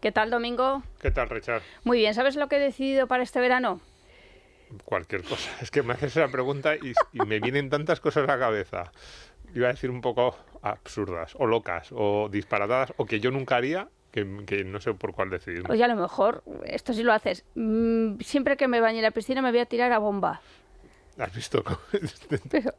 ¿Qué tal, Domingo? ¿Qué tal, Richard? Muy bien, ¿sabes lo que he decidido para este verano? Cualquier cosa. Es que me haces esa pregunta y me vienen tantas cosas a la cabeza. Iba a decir un poco absurdas, o locas, o disparatadas, o que yo nunca haría, que no sé por cuál decidirme. Oye, a lo mejor, esto sí lo haces. Siempre que me bañe en la piscina me voy a tirar a bomba. ¿Has visto? Pero,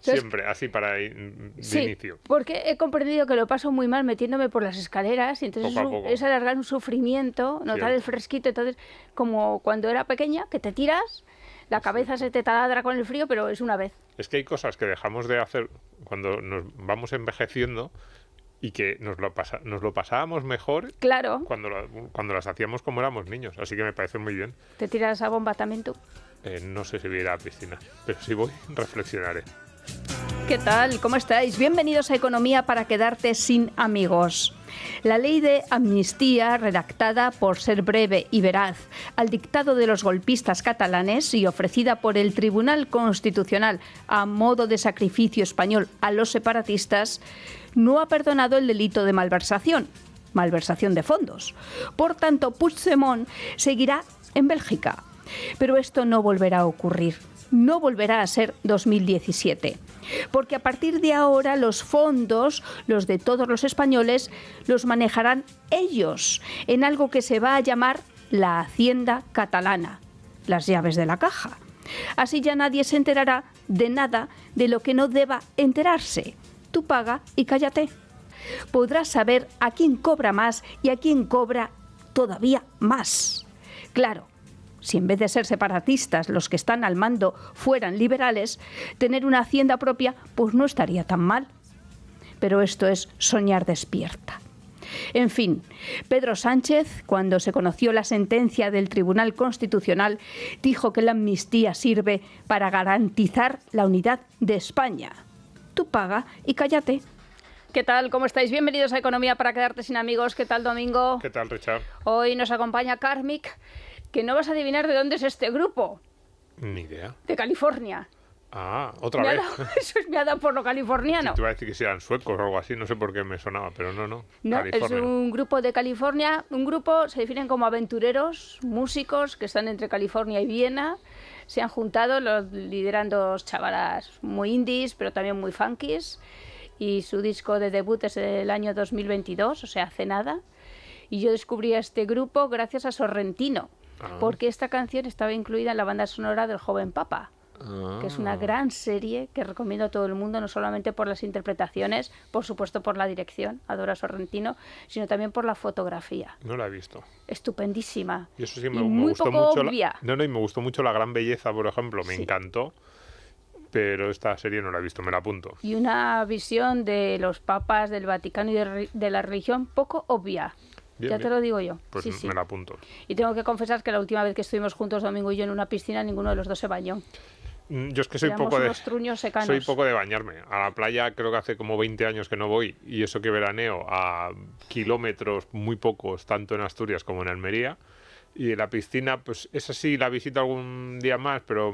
Siempre, así de sí, inicio. porque he comprendido que lo paso muy mal metiéndome por las escaleras y entonces Poco a poco. es alargar un sufrimiento, notar Cierto. el fresquito. Entonces, como cuando era pequeña, que te tiras, la cabeza se te taladra con el frío, pero es una vez. Es que hay cosas que dejamos de hacer cuando nos vamos envejeciendo y que nos lo pasábamos mejor Claro, cuando las hacíamos como éramos niños. Así que me parece muy bien. te tiras a bomba también tú. No sé si voy a ir a la piscina, pero si voy, reflexionaré. ¿Qué tal? ¿Cómo estáis? Bienvenidos a Economía para quedarte sin amigos. La ley de amnistía, redactada por ser breve y veraz al dictado de los golpistas catalanes y ofrecida por el Tribunal Constitucional a modo de sacrificio español a los separatistas, no ha perdonado el delito de malversación de fondos. Por tanto, Puigdemont seguirá en Bélgica. Pero esto no volverá a ocurrir. No volverá a ser 2017, porque a partir de ahora los fondos, los de todos los españoles, los manejarán ellos en algo que se va a llamar la Hacienda Catalana, las llaves de la caja. Así ya nadie se enterará de nada de lo que no deba enterarse. Tú paga y cállate. Podrás saber a quién cobra más y a quién cobra todavía más. Claro. Si en vez de ser separatistas los que están al mando fueran liberales, tener una hacienda propia pues no estaría tan mal. Pero esto es soñar despierta. En fin, Pedro Sánchez, cuando se conoció la sentencia del Tribunal Constitucional, dijo que la amnistía sirve para garantizar la unidad de España. Tú paga y cállate. ¿Qué tal? ¿Cómo estáis? Bienvenidos a Economía para quedarte sin amigos. ¿Qué tal, Domingo? ¿Qué tal, Richard? Hoy nos acompaña Karmic, que no vas a adivinar de dónde es este grupo. Ni idea. De California. Ah, otra vez. Me ha dado por lo californiano. Te iba a decir que sean suecos o algo así, no sé por qué me sonaba, pero no. No, California. es un grupo de California. Un grupo se definen como aventureros, músicos que están entre California y Viena. Se han juntado, los lideran dos chavalas muy indies, pero también muy funkies. Y su disco de debut es del año 2022, o sea, hace nada. Y yo descubrí a este grupo gracias a Sorrentino. Porque esta canción estaba incluida en la banda sonora del Joven Papa, que es una gran serie que recomiendo a todo el mundo, no solamente por las interpretaciones, por supuesto por la dirección, adoro a Sorrentino, sino también por la fotografía. No la he visto. Estupendísima. Y eso sí, y me muy gustó poco mucho. obvia. Y me gustó mucho La Gran Belleza, por ejemplo, me Sí. encantó. Pero esta serie no la he visto, me la apunto. Y una visión de los papas, del Vaticano y de la religión poco obvia. Bien, Ya bien. te lo digo yo. Pues Sí. me la apunto. Y tengo que confesar que la última vez que estuvimos juntos, Domingo y yo, en una piscina, ninguno de los dos se bañó. Yo es que soy Éramos unos truños secanos. soy poco de bañarme. A la playa creo que hace como 20 años que no voy. Y eso que veraneo a kilómetros muy pocos, tanto en Asturias como en Almería. Y la piscina, pues esa sí la visito algún día más, pero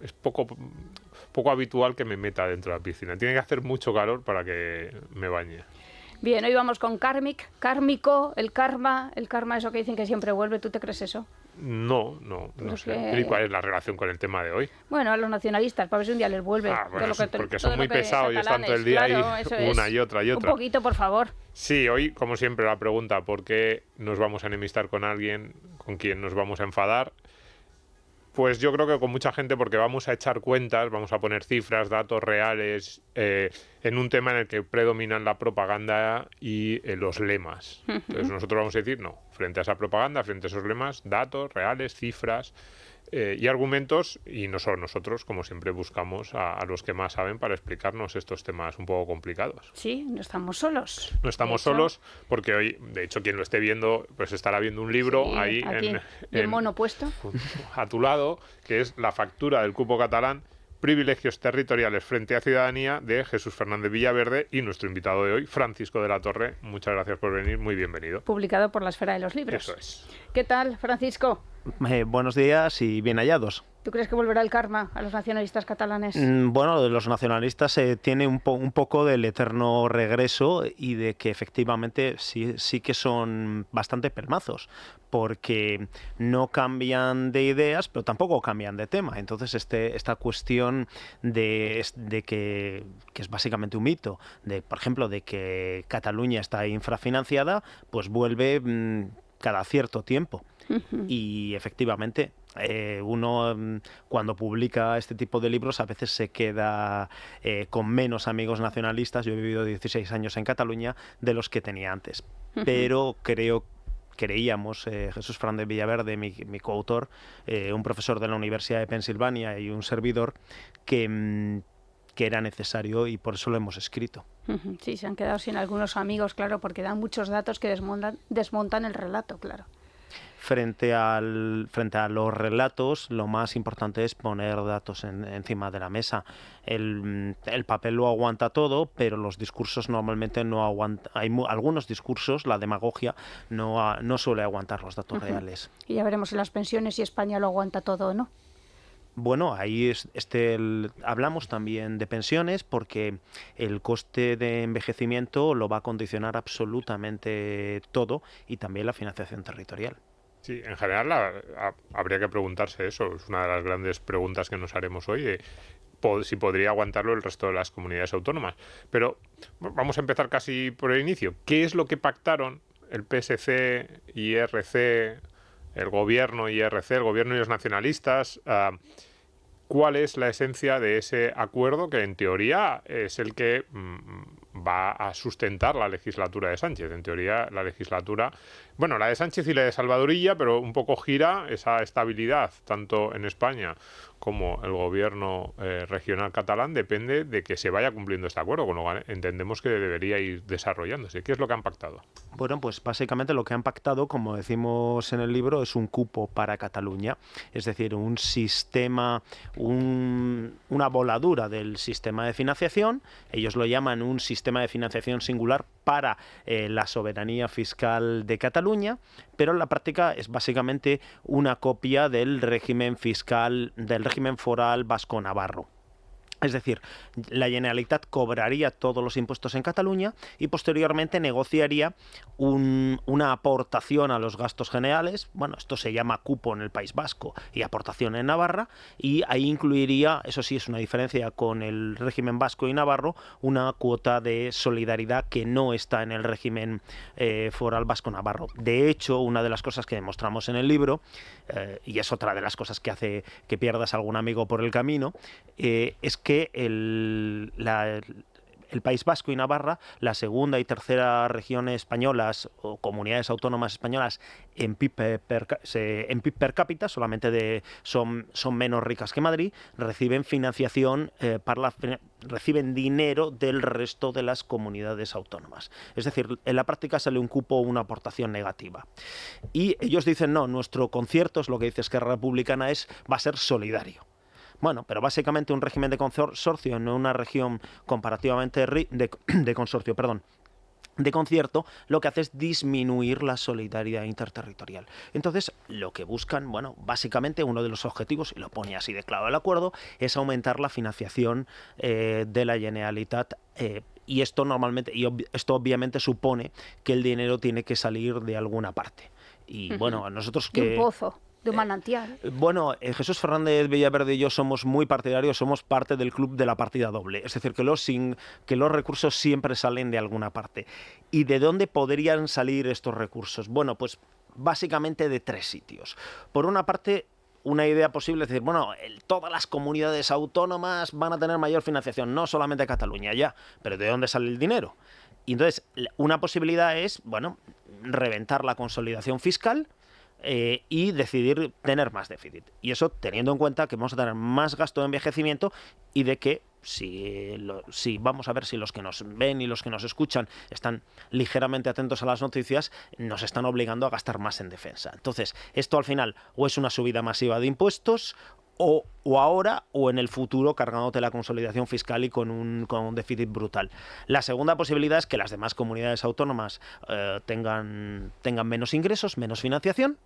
es poco habitual que me meta dentro de la piscina. Tiene que hacer mucho calor para que me bañe. Bien, hoy vamos con Karmic, kármico, el karma, eso que dicen que siempre vuelve. ¿Tú te crees eso? No sé. ¿Y cuál es la relación con el tema de hoy? Bueno, a los nacionalistas, para ver si un día les vuelve. Bueno, porque todo son muy lo que pesados y están catalanes, todo el día claro, ahí eso una es. y otra y otra. Un poquito, por favor. Sí, hoy, como siempre, la pregunta, ¿por qué nos vamos a enemistar con alguien con quien nos vamos a enfadar? Pues yo creo que con mucha gente, porque vamos a echar cuentas, vamos a poner cifras, datos reales, en un tema en el que predominan la propaganda y los lemas. Entonces nosotros vamos a decir, no, frente a esa propaganda, frente a esos lemas, datos reales, cifras y argumentos, y no solo nosotros, como siempre, buscamos a los que más saben para explicarnos estos temas un poco complicados. Sí, no estamos solos. No estamos solos, porque hoy, de hecho, quien lo esté viendo, pues estará viendo un libro Sí, ahí aquí, en mono puesto. a tu lado, que es La factura del cupo catalán, privilegios territoriales frente a ciudadanía, de Jesús Fernández Villaverde, y nuestro invitado de hoy, Francisco de la Torre. Muchas gracias por venir, muy bienvenido. Publicado por la Esfera de los Libros. Eso es. ¿Qué tal, Francisco? Buenos días y bien hallados. ¿Tú crees que volverá el karma a los nacionalistas catalanes? Bueno, de los nacionalistas tiene un poco del eterno regreso y de que efectivamente sí que son bastante pelmazos, porque no cambian de ideas, pero tampoco cambian de tema. Entonces esta cuestión de que es básicamente un mito, por ejemplo, de que Cataluña está infrafinanciada, pues vuelve cada cierto tiempo. Y efectivamente, uno cuando publica este tipo de libros a veces se queda con menos amigos nacionalistas. Yo he vivido 16 años en Cataluña de los que tenía antes, pero creíamos, Jesús Fernández Villaverde, mi coautor, un profesor de la Universidad de Pensilvania y un servidor, que era necesario, y por eso lo hemos escrito. Sí, se han quedado sin algunos amigos, claro, porque dan muchos datos que desmontan el relato, claro. Frente a los relatos, lo más importante es poner datos encima de la mesa. El papel lo aguanta todo, pero los discursos normalmente no aguantan. Hay algunos discursos, la demagogia no suele aguantar los datos reales. Y ya veremos en las pensiones si España lo aguanta todo o no. Bueno, ahí hablamos también de pensiones, porque el coste de envejecimiento lo va a condicionar absolutamente todo, y también la financiación territorial. Sí, en general habría que preguntarse eso. Es una de las grandes preguntas que nos haremos hoy, si podría aguantarlo el resto de las comunidades autónomas. Pero vamos a empezar casi por el inicio. ¿Qué es lo que pactaron el PSC, IRC, el gobierno IRC, el gobierno y los nacionalistas? ¿Cuál es la esencia de ese acuerdo que en teoría es el que va a sustentar la legislatura de Sánchez? En teoría la legislatura, bueno, la de Sánchez y la de Salvadorilla, pero un poco gira esa estabilidad, tanto en España como el gobierno regional catalán, depende de que se vaya cumpliendo este acuerdo, con lo cual entendemos que debería ir desarrollándose. ¿Qué es lo que han pactado? Bueno, pues básicamente lo que han pactado, como decimos en el libro, es un cupo para Cataluña, es decir, un sistema, una voladura del sistema de financiación. Ellos lo llaman un sistema de financiación singular para la soberanía fiscal de Cataluña, pero en la práctica es básicamente una copia del régimen fiscal, del régimen foral vasco-navarro. Es decir, la Generalitat cobraría todos los impuestos en Cataluña y posteriormente negociaría una aportación a los gastos generales. Bueno, esto se llama cupo en el País Vasco y aportación en Navarra, y ahí incluiría, eso sí es una diferencia con el régimen vasco y navarro, una cuota de solidaridad que no está en el régimen foral vasco-navarro. De hecho, una de las cosas que demostramos en el libro, y es otra de las cosas que hace que pierdas algún amigo por el camino, es que el País Vasco y Navarra, la segunda y tercera regiones españolas o comunidades autónomas españolas en PIB per cápita, solamente son menos ricas que Madrid, reciben financiación, reciben dinero del resto de las comunidades autónomas. Es decir, en la práctica sale un cupo o una aportación negativa. Y ellos dicen, no, nuestro concierto, es lo que dice Esquerra Republicana, va a ser solidario. Bueno, pero básicamente un régimen de consorcio en una región comparativamente de consorcio, perdón, de concierto, lo que hace es disminuir la solidaridad interterritorial. Entonces, lo que buscan, bueno, básicamente uno de los objetivos, y lo pone así de claro el acuerdo, es aumentar la financiación de la Generalitat, y esto esto obviamente supone que el dinero tiene que salir de alguna parte. Y bueno, nosotros que... De un pozo. De un manantial. Bueno, Jesús Fernández Villaverde y yo somos muy partidarios, somos parte del club de la partida doble. Es decir, que los recursos siempre salen de alguna parte. ¿Y de dónde podrían salir estos recursos? Bueno, pues básicamente de tres sitios. Por una parte, una idea posible es decir, bueno, todas las comunidades autónomas van a tener mayor financiación, no solamente Cataluña, ya, pero ¿de dónde sale el dinero? Y entonces, una posibilidad es, bueno, reventar la consolidación fiscal, y decidir tener más déficit. Y eso teniendo en cuenta que vamos a tener más gasto de envejecimiento, y de que si vamos a ver si los que nos ven y los que nos escuchan están ligeramente atentos a las noticias, nos están obligando a gastar más en defensa. Entonces, esto al final o es una subida masiva de impuestos, o ahora o en el futuro cargándote la consolidación fiscal y con un déficit brutal. La segunda posibilidad es que las demás comunidades autónomas tengan menos ingresos, menos financiación.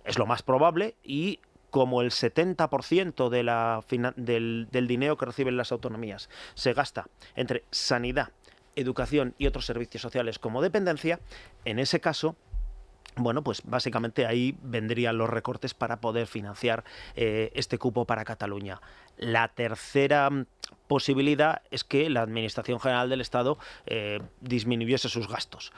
Es lo más probable, y como el 70% del dinero que reciben las autonomías se gasta entre sanidad, educación y otros servicios sociales como dependencia, en ese caso, bueno, pues básicamente ahí vendrían los recortes para poder financiar este cupo para Cataluña. La tercera posibilidad es que la Administración General del Estado disminuyese sus gastos,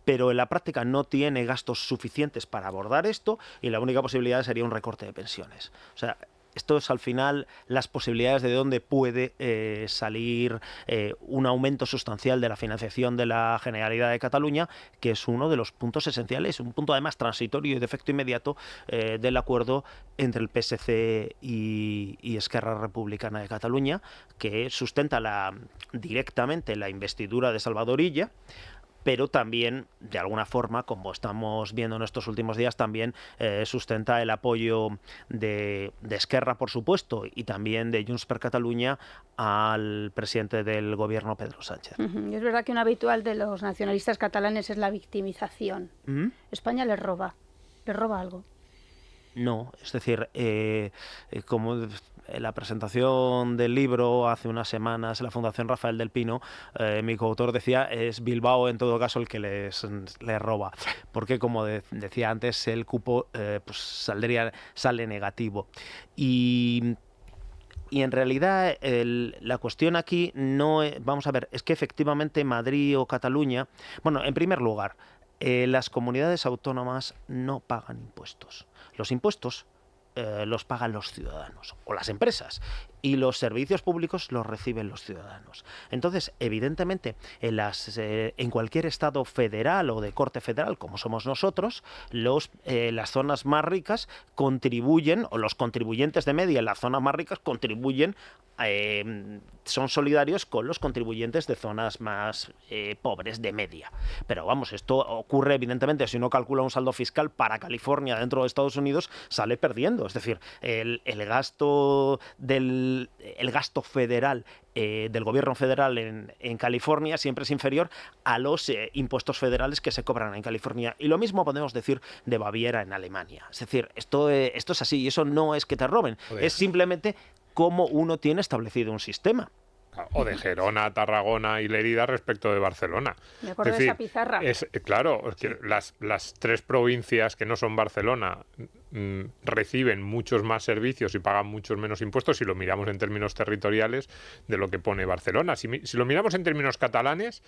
pero en la práctica no tiene gastos suficientes para abordar esto y la única posibilidad sería un recorte de pensiones. O sea, esto es al final las posibilidades de dónde puede salir un aumento sustancial de la financiación de la Generalidad de Cataluña, que es uno de los puntos esenciales, un punto además transitorio y de efecto inmediato del acuerdo entre el PSC y Esquerra Republicana de Cataluña, que sustenta directamente la investidura de Salvador Illa, pero también, de alguna forma, como estamos viendo en estos últimos días, también sustenta el apoyo de Esquerra, por supuesto, y también de Junts per Catalunya al presidente del gobierno, Pedro Sánchez. Es verdad que un habitual de los nacionalistas catalanes es la victimización. España les roba algo. No, es decir, como en la presentación del libro hace unas semanas en la Fundación Rafael del Pino, mi coautor decía, es Bilbao en todo caso el que les roba, porque como decía antes, el cupo pues sale negativo. Y en realidad la cuestión aquí no es, vamos a ver, es que efectivamente Madrid o Cataluña, bueno, en primer lugar, las comunidades autónomas no pagan impuestos. Los impuestos los pagan los ciudadanos o las empresas y los servicios públicos los reciben los ciudadanos. Entonces, evidentemente, en cualquier estado federal o de corte federal, como somos nosotros, las zonas más ricas contribuyen, o los contribuyentes de media en las zonas más ricas contribuyen, son solidarios con los contribuyentes de zonas más pobres de media. Pero vamos, esto ocurre evidentemente, si uno calcula un saldo fiscal para California dentro de Estados Unidos, sale perdiendo. Es decir, el gasto federal del gobierno federal en California siempre es inferior a los impuestos federales que se cobran en California. Y lo mismo podemos decir de Baviera en Alemania. Es decir, esto es así y eso no es que te roben, es simplemente cómo uno tiene establecido un sistema. O de Gerona, Tarragona y Lérida respecto de Barcelona. Me acuerdo de esa pizarra. Claro, es que las tres provincias que no son Barcelona reciben muchos más servicios y pagan muchos menos impuestos si lo miramos en términos territoriales de lo que pone Barcelona. Si lo miramos en términos catalanes,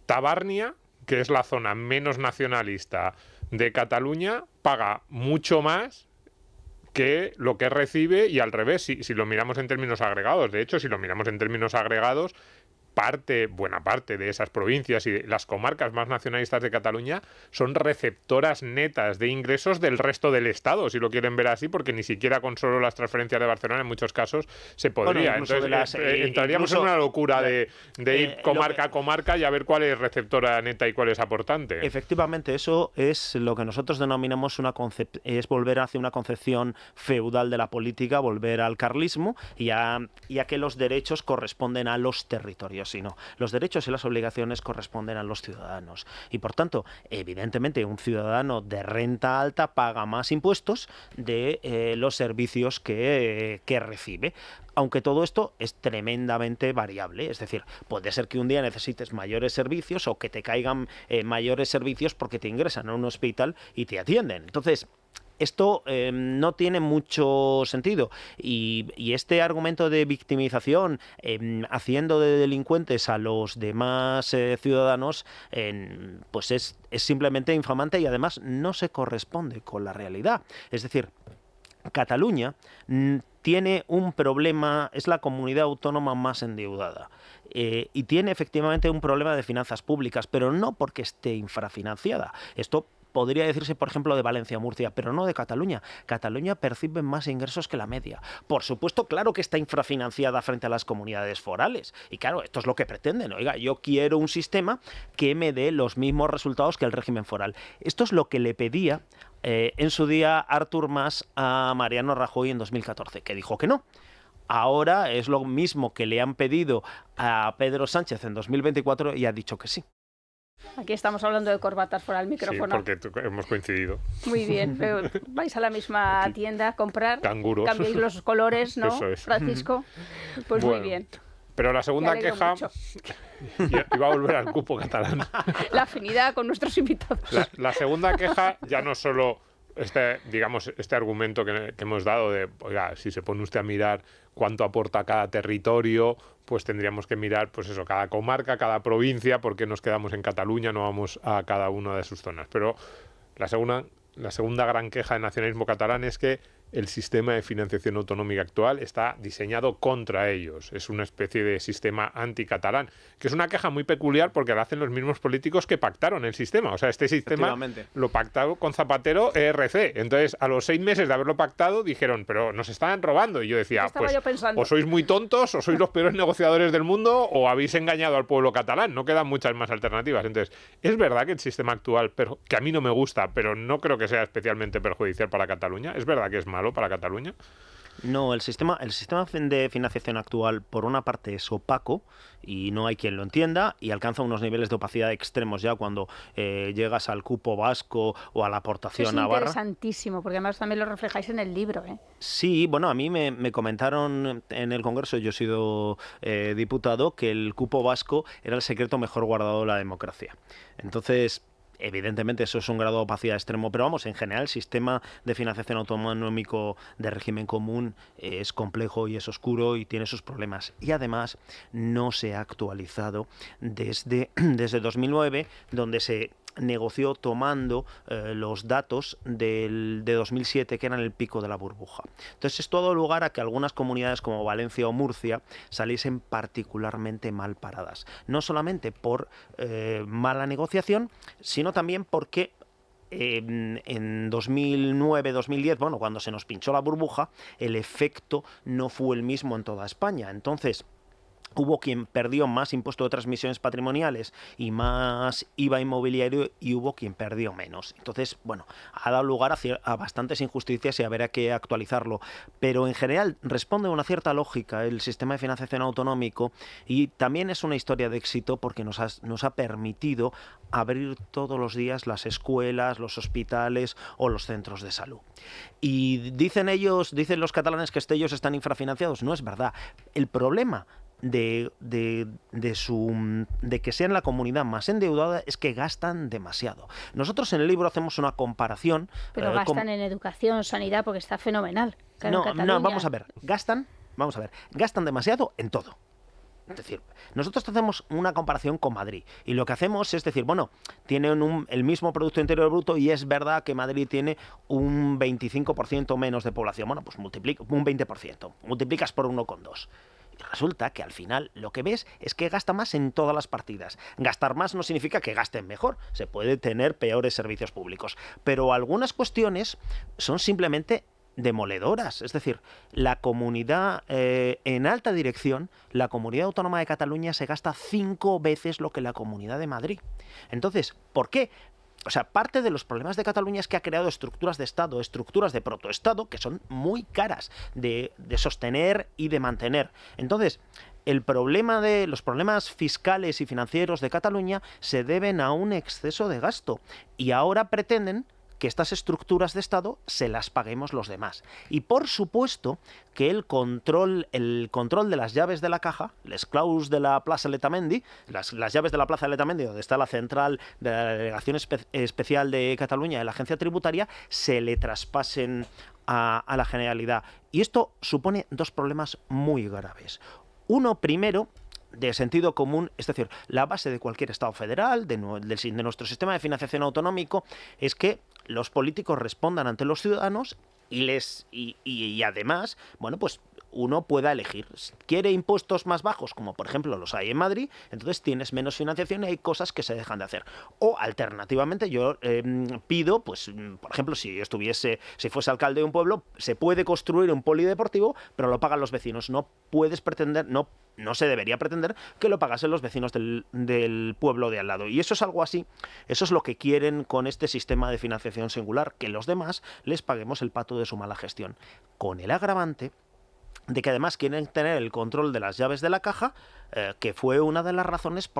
Tabárnia, que es la zona menos nacionalista de Cataluña, paga mucho más que lo que recibe y al revés, si lo miramos en términos agregados. De hecho, si lo miramos en términos agregados, buena parte de esas provincias y de las comarcas más nacionalistas de Cataluña son receptoras netas de ingresos del resto del Estado, si lo quieren ver así, porque ni siquiera con solo las transferencias de Barcelona en muchos casos se podría. Bueno, entonces entraríamos en una locura de ir comarca a comarca y a ver cuál es receptora neta y cuál es aportante. Efectivamente, eso es lo que nosotros denominamos es volver hacia una concepción feudal de la política, volver al carlismo y a que los derechos corresponden a los territorios. Sino los derechos y las obligaciones corresponden a los ciudadanos. Y por tanto, evidentemente, un ciudadano de renta alta paga más impuestos de los servicios que recibe. Aunque todo esto es tremendamente variable. Es decir, puede ser que un día necesites mayores servicios o que te caigan mayores servicios porque te ingresan a un hospital y te atienden. Entonces, esto no tiene mucho sentido y este argumento de victimización haciendo de delincuentes a los demás ciudadanos pues es simplemente infamante y además no se corresponde con la realidad. Es decir, Cataluña tiene un problema, es la comunidad autónoma más endeudada y tiene efectivamente un problema de finanzas públicas, pero no porque esté infrafinanciada. Esto podría decirse, por ejemplo, de Valencia o Murcia, pero no de Cataluña. Cataluña percibe más ingresos que la media. Por supuesto, claro que está infrafinanciada frente a las comunidades forales. Y claro, esto es lo que pretenden. Oiga, yo quiero un sistema que me dé los mismos resultados que el régimen foral. Esto es lo que le pedía en su día Artur Mas a Mariano Rajoy en 2014, que dijo que no. Ahora es lo mismo que le han pedido a Pedro Sánchez en 2024 y ha dicho que sí. Aquí estamos hablando de corbatas fuera del Sí, micrófono. porque hemos coincidido. Muy bien, pero vais a la misma tienda a comprar, Canguros. cambiáis los colores, ¿no, Eso es. Francisco? Pues Bueno, muy bien. Pero la Me segunda alegro queja mucho. iba a volver al cupo catalán. La afinidad con nuestros invitados. La segunda queja ya no solo este argumento que hemos dado de, oiga, si se pone usted a mirar cuánto aporta cada territorio, pues tendríamos que mirar, pues eso, cada comarca, cada provincia, porque nos quedamos en Cataluña, no vamos a cada una de sus zonas. Pero la segunda gran queja del nacionalismo catalán es que el sistema de financiación autonómica actual está diseñado contra ellos. Es una especie de sistema anticatalán, que es una queja muy peculiar porque la hacen los mismos políticos que pactaron el sistema. O sea, este sistema lo pactaron con Zapatero ERC. Entonces, a los 6 meses de haberlo pactado, dijeron, pero nos estaban robando. Y yo decía, pues, o sois muy tontos, o sois los peores negociadores del mundo, o habéis engañado al pueblo catalán. No quedan muchas más alternativas. Entonces, es verdad que el sistema actual, que a mí no me gusta, pero no creo que sea especialmente perjudicial para Cataluña, es verdad que es malo para Cataluña. No, el sistema de financiación actual, por una parte, es opaco y no hay quien lo entienda y alcanza unos niveles de opacidad extremos ya cuando llegas al cupo vasco o a la aportación navarra. Es interesantísimo, porque además también lo reflejáis en el libro, ¿eh? Sí, bueno, a mí me comentaron en el Congreso, yo he sido diputado, que el cupo vasco era el secreto mejor guardado de la democracia. Entonces, evidentemente eso es un grado de opacidad extremo, pero vamos, en general el sistema de financiación autonómico de régimen común es complejo y es oscuro y tiene sus problemas. Y además no se ha actualizado desde 2009, donde se negoció tomando los datos de 2007, que eran el pico de la burbuja. Entonces esto ha dado lugar a que algunas comunidades como Valencia o Murcia saliesen particularmente mal paradas. No solamente por mala negociación, sino también porque en 2009-2010, bueno, cuando se nos pinchó la burbuja, el efecto no fue el mismo en toda España. Entonces, hubo quien perdió más impuesto de transmisiones patrimoniales y más IVA inmobiliario y hubo quien perdió menos. Entonces, bueno, ha dado lugar a bastantes injusticias y habrá que actualizarlo. Pero en general responde a una cierta lógica el sistema de financiación autonómico y también es una historia de éxito porque nos ha permitido abrir todos los días las escuelas, los hospitales o los centros de salud. Y dicen los catalanes que ellos están infrafinanciados. No es verdad. El problema de que sean la comunidad más endeudada es que gastan demasiado. Nosotros en el libro hacemos una comparación. Pero gastan en educación, sanidad, porque está fenomenal. No, vamos a ver, gastan demasiado en todo. Es decir, nosotros hacemos una comparación con Madrid y lo que hacemos es decir, bueno, tienen el mismo Producto Interior Bruto y es verdad que Madrid tiene un 25% menos de población. Bueno, pues multiplica un 20%, multiplicas por 1,2. Y resulta que al final lo que ves es que gasta más en todas las partidas. Gastar más no significa que gasten mejor, se puede tener peores servicios públicos, pero algunas cuestiones son simplemente demoledoras. Es decir, la comunidad en alta dirección, la Comunidad Autónoma de Cataluña se gasta 5 veces lo que la Comunidad de Madrid. Entonces, ¿por qué? O sea, parte de los problemas de Cataluña es que ha creado estructuras de Estado, estructuras de protoestado que son muy caras de sostener y de mantener. Entonces, los problemas fiscales y financieros de Cataluña se deben a un exceso de gasto y ahora pretenden que estas estructuras de Estado se las paguemos los demás. Y por supuesto que el control de las llaves de la caja, les claus de la Plaza Letamendi, las llaves de la Plaza Letamendi, donde está la central de la Delegación Especial de Cataluña de la Agencia Tributaria, se le traspasen a la Generalidad. Y esto supone 2 problemas muy graves. Uno, primero, de sentido común, es decir, la base de cualquier Estado federal, de nuestro sistema de financiación autonómico, es que los políticos respondan ante los ciudadanos y además, bueno, pues uno pueda elegir. Quiere impuestos más bajos, como por ejemplo los hay en Madrid, entonces tienes menos financiación y hay cosas que se dejan de hacer. O alternativamente yo pido, pues por ejemplo, si fuese alcalde de un pueblo, se puede construir un polideportivo, pero lo pagan los vecinos. No puedes pretender, no se debería pretender que lo pagasen los vecinos del pueblo de al lado. Y eso es algo así, eso es lo que quieren con este sistema de financiación singular, que los demás les paguemos el pato de su mala gestión. Con el agravante de que además quieren tener el control de las llaves de la caja, que fue una de las razones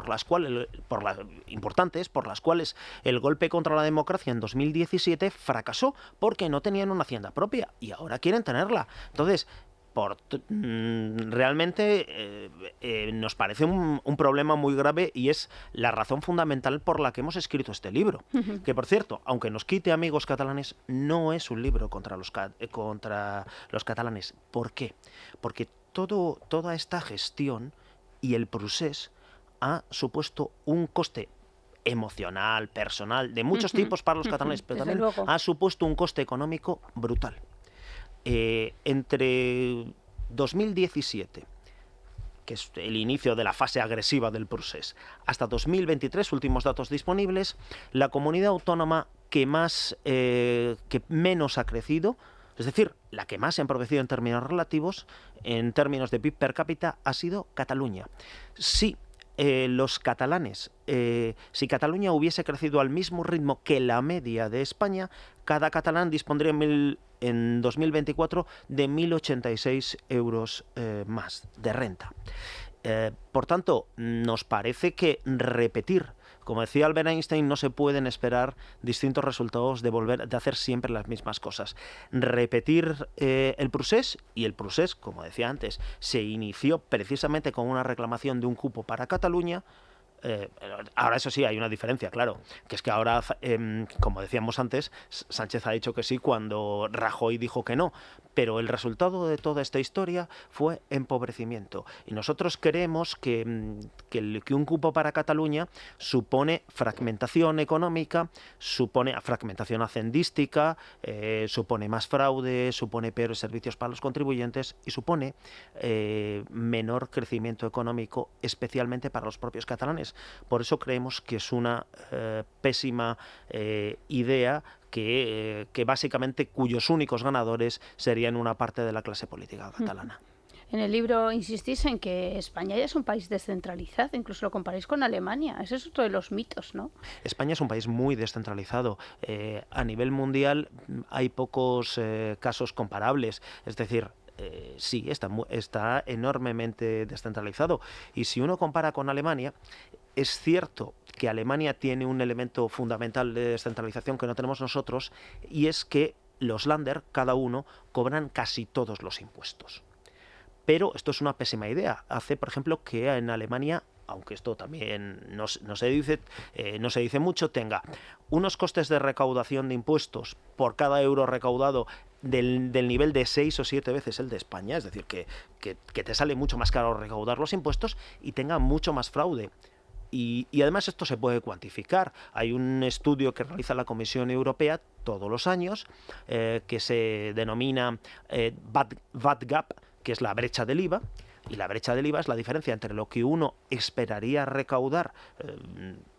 importantes por las cuales el golpe contra la democracia en 2017 fracasó, porque no tenían una hacienda propia y ahora quieren tenerla. Entonces, realmente nos parece un problema muy grave, y es la razón fundamental por la que hemos escrito este libro. Que, por cierto, aunque nos quite amigos catalanes, no es un libro contra los catalanes. ¿Por qué? Porque toda esta gestión y el procés ha supuesto un coste emocional, personal, de muchos tipos para los catalanes, pero también ha supuesto un coste económico brutal. Entre 2017, que es el inicio de la fase agresiva del procés, hasta 2023, últimos datos disponibles, la comunidad autónoma que menos ha crecido, es decir, la que más se ha empobrecido en términos relativos, en términos de PIB per cápita, ha sido Cataluña. Sí. Los catalanes, si Cataluña hubiese crecido al mismo ritmo que la media de España, cada catalán dispondría en 2024 de 1.086 euros más de renta. Por tanto, nos parece que repetir, como decía Albert Einstein, no se pueden esperar distintos resultados de hacer siempre las mismas cosas. Repetir el procés, y el procés, como decía antes, se inició precisamente con una reclamación de un cupo para Cataluña. Ahora, eso sí, hay una diferencia, claro, que es que ahora, como decíamos antes, Sánchez ha dicho que sí cuando Rajoy dijo que no, pero el resultado de toda esta historia fue empobrecimiento. Y nosotros creemos que un cupo para Cataluña supone fragmentación económica, supone fragmentación hacendística, supone más fraude, supone peores servicios para los contribuyentes y supone menor crecimiento económico, especialmente para los propios catalanes. Por eso creemos que es una pésima idea, que básicamente cuyos únicos ganadores serían una parte de la clase política catalana. En el libro insistís en que España ya es un país descentralizado, incluso lo comparáis con Alemania. Ese es otro de los mitos, ¿no? España es un país muy descentralizado. A nivel mundial hay pocos casos comparables. Es decir, sí, está enormemente descentralizado. Y si uno compara con Alemania, es cierto que Alemania tiene un elemento fundamental de descentralización que no tenemos nosotros, y es que los Länder, cada uno, cobran casi todos los impuestos. Pero esto es una pésima idea. Hace, por ejemplo, que en Alemania, aunque esto también no se dice mucho, tenga unos costes de recaudación de impuestos por cada euro recaudado del nivel de 6 o 7 veces el de España, es decir, que te sale mucho más caro recaudar los impuestos, y tenga mucho más fraude. Y además esto se puede cuantificar. Hay un estudio que realiza la Comisión Europea todos los años, que se denomina VAT Gap, que es la brecha del IVA, y la brecha del IVA es la diferencia entre lo que uno esperaría recaudar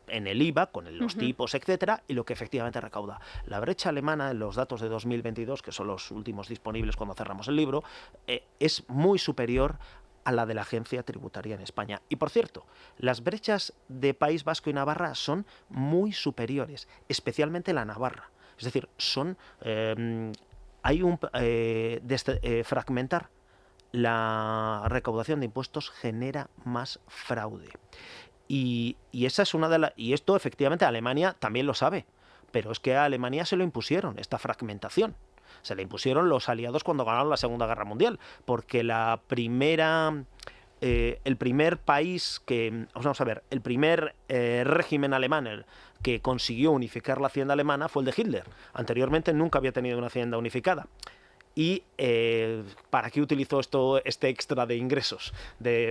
en el IVA, con los tipos, etcétera, y lo que efectivamente recauda. La brecha alemana, en los datos de 2022, que son los últimos disponibles cuando cerramos el libro, es muy superior a la de la agencia tributaria en España. Y, por cierto, las brechas de País Vasco y Navarra son muy superiores, especialmente la Navarra. Es decir, fragmentar la recaudación de impuestos genera más fraude. Y esa es y esto efectivamente Alemania también lo sabe, pero es que a Alemania se lo impusieron, esta fragmentación. Se le impusieron los aliados cuando ganaron la Segunda Guerra Mundial, porque el primer país el primer régimen alemán que consiguió unificar la hacienda alemana fue el de Hitler. Anteriormente nunca había tenido una hacienda unificada. ¿Y para qué utilizó este extra de ingresos?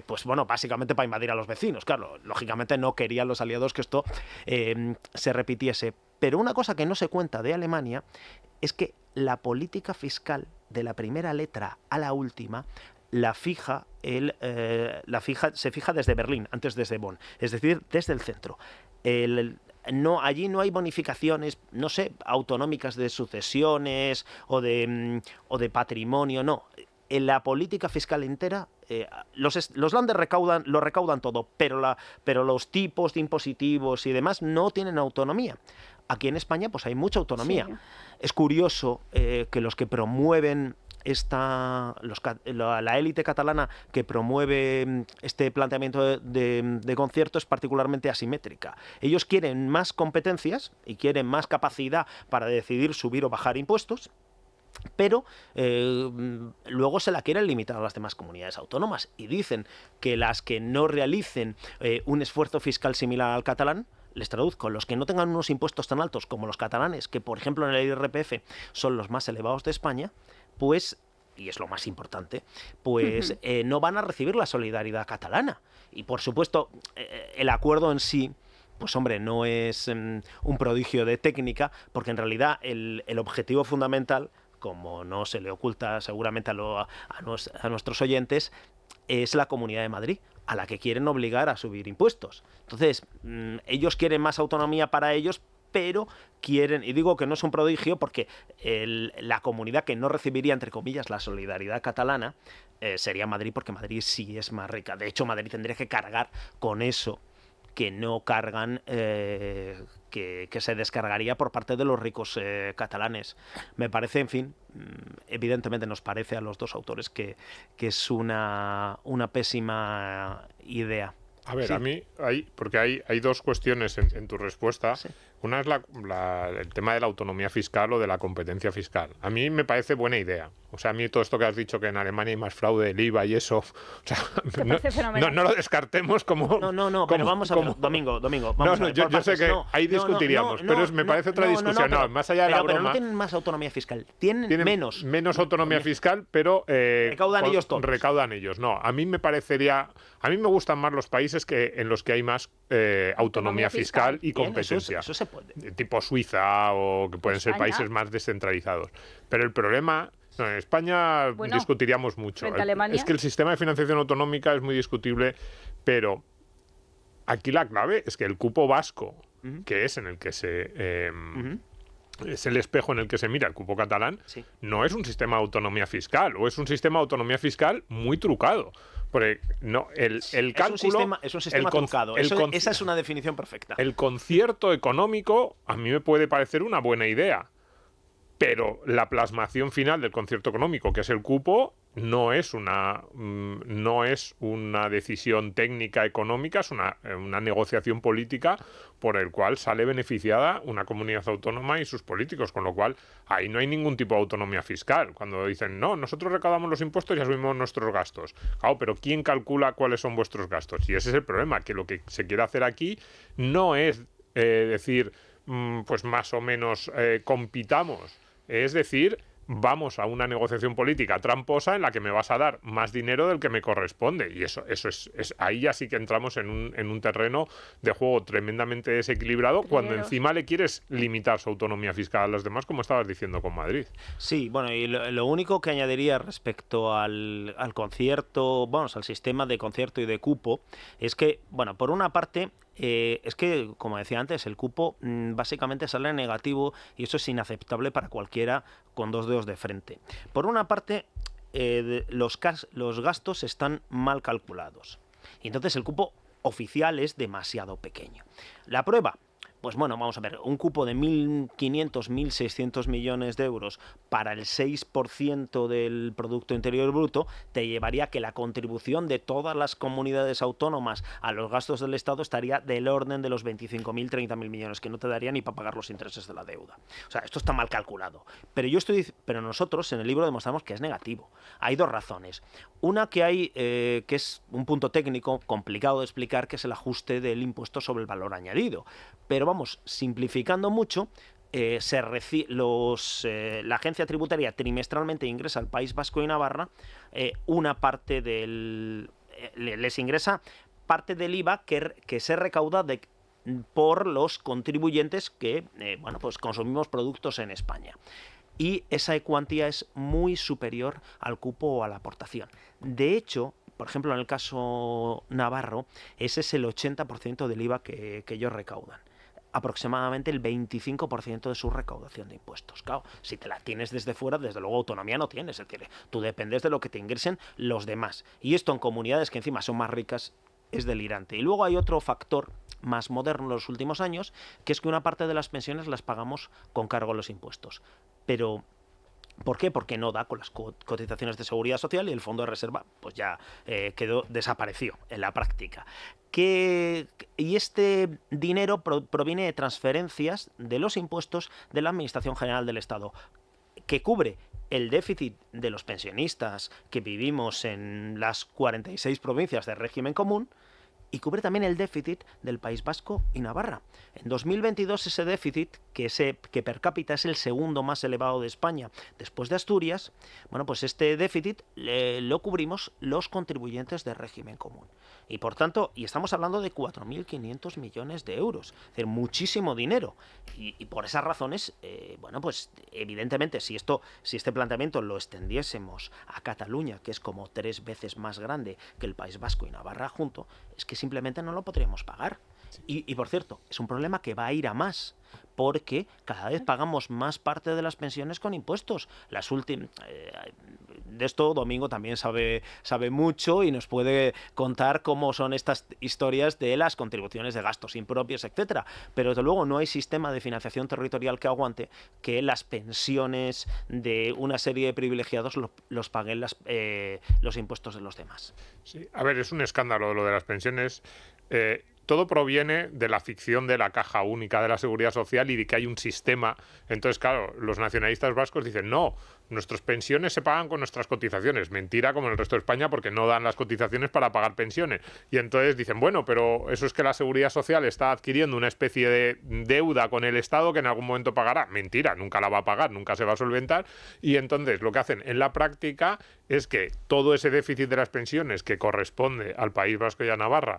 Pues bueno, básicamente para invadir a los vecinos. Claro, lógicamente no querían los aliados que esto se repitiese. Pero una cosa que no se cuenta de Alemania es que la política fiscal, de la primera letra a la última, se fija desde Berlín, antes desde Bonn, es decir, desde el centro. Allí no hay bonificaciones, no sé, autonómicas de sucesiones o de patrimonio, no. En la política fiscal entera, los Länder lo recaudan todo, pero los tipos de impositivos y demás no tienen autonomía. Aquí en España pues hay mucha autonomía. Sí. Es curioso que los que promueven la élite catalana que promueve este planteamiento de concierto es particularmente asimétrica. Ellos quieren más competencias y quieren más capacidad para decidir subir o bajar impuestos, pero luego se la quieren limitar a las demás comunidades autónomas y dicen que las que no realicen un esfuerzo fiscal similar al catalán, les traduzco, los que no tengan unos impuestos tan altos como los catalanes, que por ejemplo en el IRPF son los más elevados de España, pues, y es lo más importante, pues no van a recibir la solidaridad catalana. Y por supuesto, el acuerdo en sí, pues hombre, no es un prodigio de técnica, porque en realidad el objetivo fundamental, como no se le oculta seguramente a nuestros oyentes, es la Comunidad de Madrid, a la que quieren obligar a subir impuestos. Entonces, ellos quieren más autonomía para ellos, pero quieren, y digo que no es un prodigio porque la comunidad que no recibiría, entre comillas, la solidaridad catalana, sería Madrid, porque Madrid sí es más rica. De hecho, Madrid tendría que cargar con eso que no cargan, que se descargaría por parte de los ricos catalanes. Me parece, en fin, evidentemente nos parece a los dos autores que es una pésima idea. A ver, sí. A mí porque hay dos cuestiones en tu respuesta. Sí. Una es el tema de la autonomía fiscal o de la competencia fiscal. A mí me parece buena idea. O sea, a mí todo esto que has dicho, que en Alemania hay más fraude del IVA y eso, o sea, no lo descartemos como... No, pero vamos a ver, Domingo, vamos a ver. Yo sé que ahí discutiríamos, pero me parece otra discusión. Pero, más allá de la broma... Pero no tienen más autonomía fiscal, tienen menos. Menos autonomía fiscal, pero... recaudan ellos todos. Recaudan ellos, no. A mí me gustan más los países en los que hay más autonomía fiscal y competencia. Eso se puede. Tipo Suiza o que pueden ser países más descentralizados. Pero el problema... No, en España discutiríamos mucho. Es que el sistema de financiación autonómica es muy discutible, pero aquí la clave es que el cupo vasco, que es en el que es el espejo en el que se mira el cupo catalán, no es un sistema de autonomía fiscal, o es un sistema de autonomía fiscal muy trucado. Porque el cálculo... Es un sistema trucado. Esa es una definición perfecta. El concierto económico a mí me puede parecer una buena idea, pero la plasmación final del concierto económico, que es el cupo, no es una decisión técnica económica, es una negociación política por el cual sale beneficiada una comunidad autónoma y sus políticos, con lo cual ahí no hay ningún tipo de autonomía fiscal. Cuando dicen, no, nosotros recaudamos los impuestos y asumimos nuestros gastos. Claro, pero ¿quién calcula cuáles son vuestros gastos? Y ese es el problema, que lo que se quiere hacer aquí no es decir, pues más o menos compitamos. Es decir, vamos a una negociación política tramposa en la que me vas a dar más dinero del que me corresponde. Y eso es ahí ya sí que entramos en un terreno de juego tremendamente desequilibrado, cuando encima le quieres limitar su autonomía fiscal a los demás, como estabas diciendo con Madrid. Sí, bueno, y lo único que añadiría respecto al concierto, al sistema de concierto y de cupo, es que, bueno, por una parte... es que, como decía antes, el cupo básicamente sale negativo y eso es inaceptable para cualquiera con dos dedos de frente. Por una parte, los gastos están mal calculados y entonces el cupo oficial es demasiado pequeño. La prueba, pues bueno, vamos a ver, un cupo de 1.500, 1.600 millones de euros para el 6% del Producto Interior Bruto te llevaría a que la contribución de todas las comunidades autónomas a los gastos del Estado estaría del orden de los 25.000, 30.000 millones, que no te daría ni para pagar los intereses de la deuda. O sea, esto está mal calculado. Pero nosotros en el libro demostramos que es negativo. Hay dos razones. Una que hay, que es un punto técnico complicado de explicar, que es el ajuste del impuesto sobre el valor añadido. Pero vamos, simplificando mucho, la agencia tributaria trimestralmente ingresa al País Vasco y Navarra una parte les ingresa parte del IVA que se recauda por los contribuyentes que pues consumimos productos en España. Y esa cuantía es muy superior al cupo o a la aportación. De hecho, por ejemplo, en el caso navarro, ese es el 80% del IVA que ellos recaudan. Aproximadamente el 25% de su recaudación de impuestos. Claro, si te la tienes desde fuera, desde luego autonomía no tienes. Es decir, tú dependes de lo que te ingresen los demás. Y esto en comunidades que encima son más ricas es delirante. Y luego hay otro factor más moderno en los últimos años, que es que una parte de las pensiones las pagamos con cargo a los impuestos. Pero ¿Por qué? Porque no da con las cotizaciones de seguridad social y el fondo de reserva pues ya desapareció en la práctica. Y este dinero proviene de transferencias de los impuestos de la Administración General del Estado, que cubre el déficit de los pensionistas que vivimos en las 46 provincias de régimen común, y cubre también el déficit del País Vasco y Navarra. En 2022 ese déficit, que per cápita es el segundo más elevado de España después de Asturias, bueno, pues este déficit lo cubrimos los contribuyentes de régimen común. Y por tanto, estamos hablando de 4.500 millones de euros, es decir, muchísimo dinero. Y por esas razones, bueno, pues evidentemente si este planteamiento lo extendiésemos a Cataluña, que es como 3 veces más grande que el País Vasco y Navarra junto, es que simplemente no lo podríamos pagar. Y por cierto, es un problema que va a ir a más, porque cada vez pagamos más parte de las pensiones con impuestos. De esto Domingo también sabe mucho y nos puede contar cómo son estas historias de las contribuciones de gastos impropios, etcétera. Pero desde luego no hay sistema de financiación territorial que aguante que las pensiones de una serie de privilegiados los paguen los impuestos de los demás. Sí, a ver, es un escándalo lo de las pensiones. Todo proviene de la ficción de la caja única de la seguridad social y de que hay un sistema. Entonces, claro, los nacionalistas vascos dicen, no, nuestras pensiones se pagan con nuestras cotizaciones. Mentira, como en el resto de España, porque no dan las cotizaciones para pagar pensiones. Y entonces dicen, bueno, pero eso es que la seguridad social está adquiriendo una especie de deuda con el Estado que en algún momento pagará. Mentira, nunca la va a pagar, nunca se va a solventar. Y entonces lo que hacen en la práctica es que todo ese déficit de las pensiones que corresponde al País Vasco y a Navarra,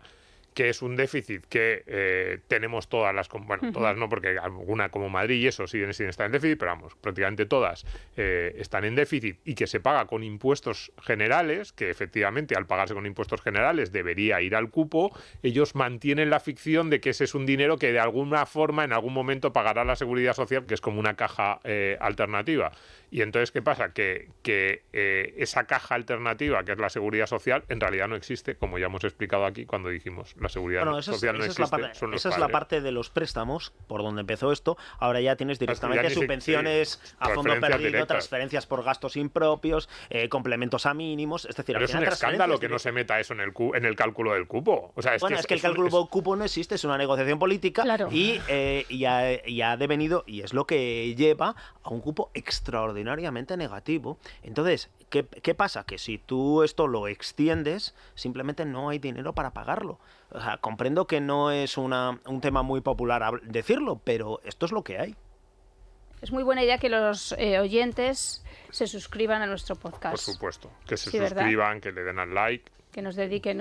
que es un déficit que tenemos todas las, bueno, todas no, porque alguna como Madrid y eso siguen sin estar en déficit, pero vamos, prácticamente todas están en déficit y que se paga con impuestos generales, que efectivamente al pagarse con impuestos generales debería ir al cupo. Ellos mantienen la ficción de que ese es un dinero que de alguna forma en algún momento pagará la seguridad social, que es como una caja alternativa. Y entonces, ¿qué pasa? Que esa caja alternativa, que es la seguridad social, en realidad no existe, como ya hemos explicado aquí cuando dijimos la seguridad social no existe. Esa es la parte de los préstamos, por donde empezó esto. Ahora ya tienes directamente subvenciones a fondo perdido, directas, transferencias por gastos impropios, complementos a mínimos. Es decir, pero es un escándalo que no se meta eso en el cálculo del cupo. O sea, es que el cálculo del cupo no existe, es una negociación política, claro. y ha devenido, y es lo que lleva a un cupo extraordinariamente negativo. Entonces, ¿qué pasa? Que si tú esto lo extiendes, simplemente no hay dinero para pagarlo. O sea, comprendo que no es un tema muy popular decirlo, pero esto es lo que hay. Es muy buena idea que los oyentes se suscriban a nuestro podcast. Por supuesto, que se suscriban, ¿verdad? Que le den al like. Que nos dediquen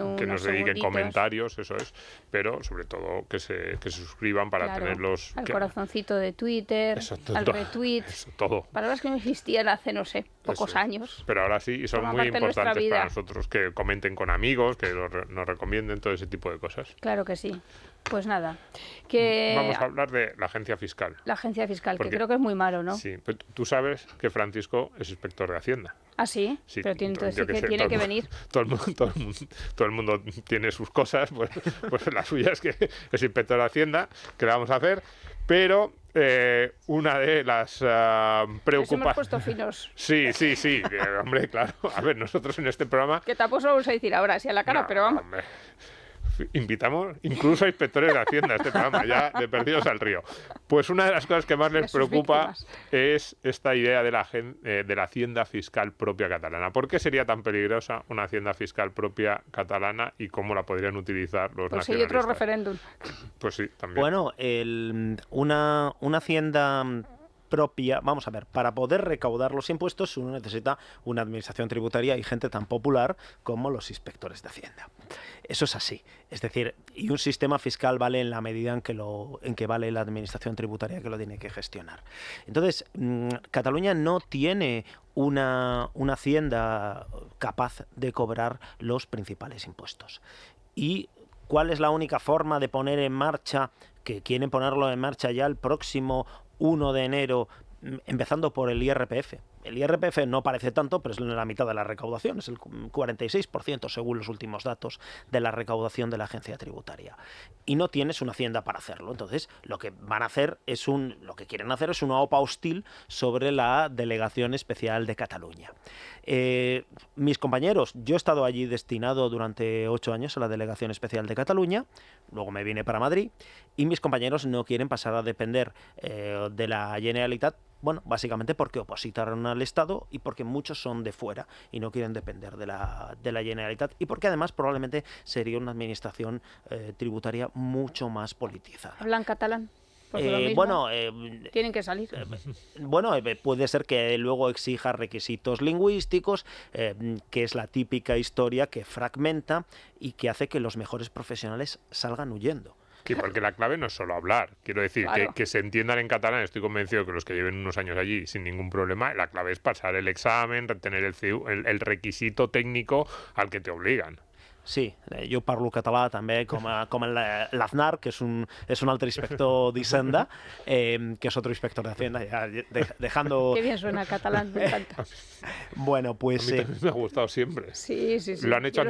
comentarios, eso es, pero sobre todo que se suscriban para tenerlos... Al corazoncito de Twitter, al retweet, todo. Palabras que no existían hace, no sé, pocos años. Pero ahora sí, y son muy importantes para nosotros, que comenten con amigos, que nos recomienden, todo ese tipo de cosas. Claro que sí. Pues nada. Vamos a hablar de la agencia fiscal. La agencia fiscal, que creo que es muy malo, ¿no? Sí, pero tú sabes que Francisco es inspector de Hacienda. ¿Ah, sí? Pero tiene que venir. Todo el mundo tiene sus cosas, pues la suya es que es inspector de Hacienda, que le vamos a hacer, pero una de las preocupaciones... hemos puesto finos. Sí, hombre, claro. A ver, nosotros en este programa... Que tampoco lo vamos a decir ahora, sí a la cara, no, pero vamos... Hombre. Invitamos incluso a inspectores de Hacienda a este programa, ya de perdidos al río. Pues una de las cosas que más les preocupa es esta idea de la hacienda fiscal propia catalana. ¿Por qué sería tan peligrosa una hacienda fiscal propia catalana y cómo la podrían utilizar los nacionalistas? Pues hay otro referéndum. Pues sí, también. Bueno, una hacienda propia, vamos a ver, para poder recaudar los impuestos uno necesita una administración tributaria y gente tan popular como los inspectores de Hacienda. Eso es así. Es decir, y un sistema fiscal vale en la medida en que vale la administración tributaria que lo tiene que gestionar. Entonces, Cataluña no tiene una hacienda capaz de cobrar los principales impuestos. ¿Y cuál es la única forma de poner en marcha, que quieren ponerlo en marcha ya el próximo 1 de enero empezando por el IRPF. El IRPF no parece tanto, pero es la mitad de la recaudación, es el 46% según los últimos datos de la recaudación de la agencia tributaria. Y no tienes una hacienda para hacerlo. Entonces, lo que van a hacer lo que quieren hacer es una OPA hostil sobre la Delegación Especial de Cataluña. Mis compañeros, yo he estado allí destinado durante 8 años a la Delegación Especial de Cataluña, luego me vine para Madrid, y mis compañeros no quieren pasar a depender de la Generalitat. Bueno, básicamente porque opositaron al Estado y porque muchos son de fuera y no quieren depender de la Generalitat, y porque además probablemente sería una administración tributaria mucho más politizada. ¿Hablan catalán? Porque lo mismo, tienen que salir. Puede ser que luego exija requisitos lingüísticos, que es la típica historia que fragmenta y que hace que los mejores profesionales salgan huyendo. Sí, porque la clave no es solo hablar. Quiero decir, claro, que se entiendan en catalán. Estoy convencido que los que lleven unos años allí sin ningún problema, la clave es pasar el examen, tener el requisito técnico al que te obligan. Sí, jo parlo català també com l'Aznar, que es un altre inspector d'Hisenda, que es otro inspector de Hacienda, ya dejando... Qué bien suena catalán, me encanta. Bueno, pues... A mí también me ha gustado siempre. Sí. Lo han hecho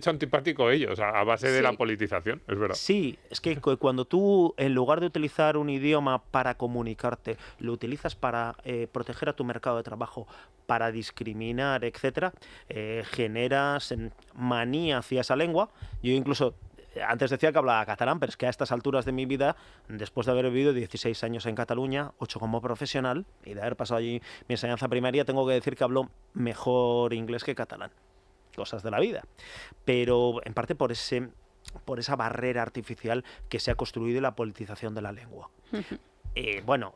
antipático ellos, a base de la politización, es verdad. Sí, es que cuando tú, en lugar de utilizar un idioma para comunicarte, lo utilizas para proteger a tu mercado de trabajo, para discriminar, etcétera, generas manía hacia esa lengua. Yo incluso antes decía que hablaba catalán, pero es que a estas alturas de mi vida, después de haber vivido 16 años en Cataluña, 8 como profesional, y de haber pasado allí mi enseñanza primaria, tengo que decir que hablo mejor inglés que catalán. Cosas de la vida. Pero en parte por esa barrera artificial que se ha construido y la politización de la lengua.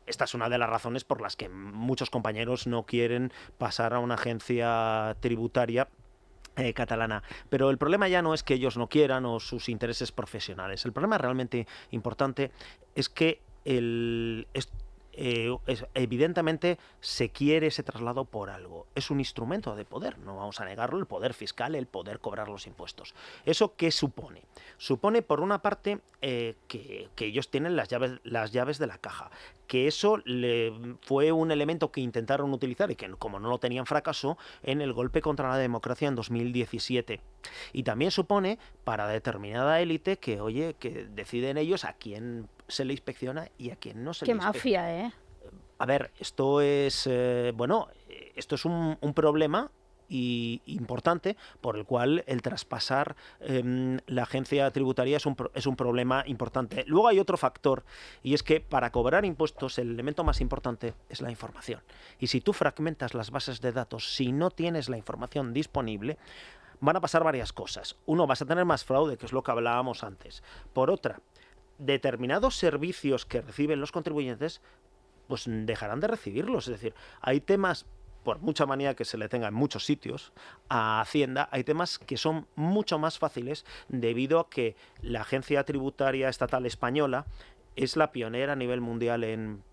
Esta es una de las razones por las que muchos compañeros no quieren pasar a una agencia tributaria catalana. Pero el problema ya no es que ellos no quieran o sus intereses profesionales. El problema realmente importante es que evidentemente se quiere ese traslado por algo. Es un instrumento de poder, no vamos a negarlo, el poder fiscal, el poder cobrar los impuestos. ¿Eso qué supone? Supone, por una parte, que ellos tienen las llaves de la caja, que eso fue un elemento que intentaron utilizar y que, como no lo tenían, fracasó en el golpe contra la democracia en 2017. Y también supone, para determinada élite, que deciden ellos a quién se le inspecciona y a quién no se le inspecciona. Qué mafia, ¿eh? A ver, esto es un problema importante por el cual el traspasar la agencia tributaria es un problema importante. Luego hay otro factor, y es que para cobrar impuestos el elemento más importante es la información. Y si tú fragmentas las bases de datos, si no tienes la información disponible, van a pasar varias cosas. Uno, vas a tener más fraude, que es lo que hablábamos antes. Por otra, determinados servicios que reciben los contribuyentes pues dejarán de recibirlos. Es decir, hay temas, por mucha manía que se le tenga en muchos sitios a Hacienda, hay temas que son mucho más fáciles debido a que la Agencia Tributaria Estatal Española es la pionera a nivel mundial en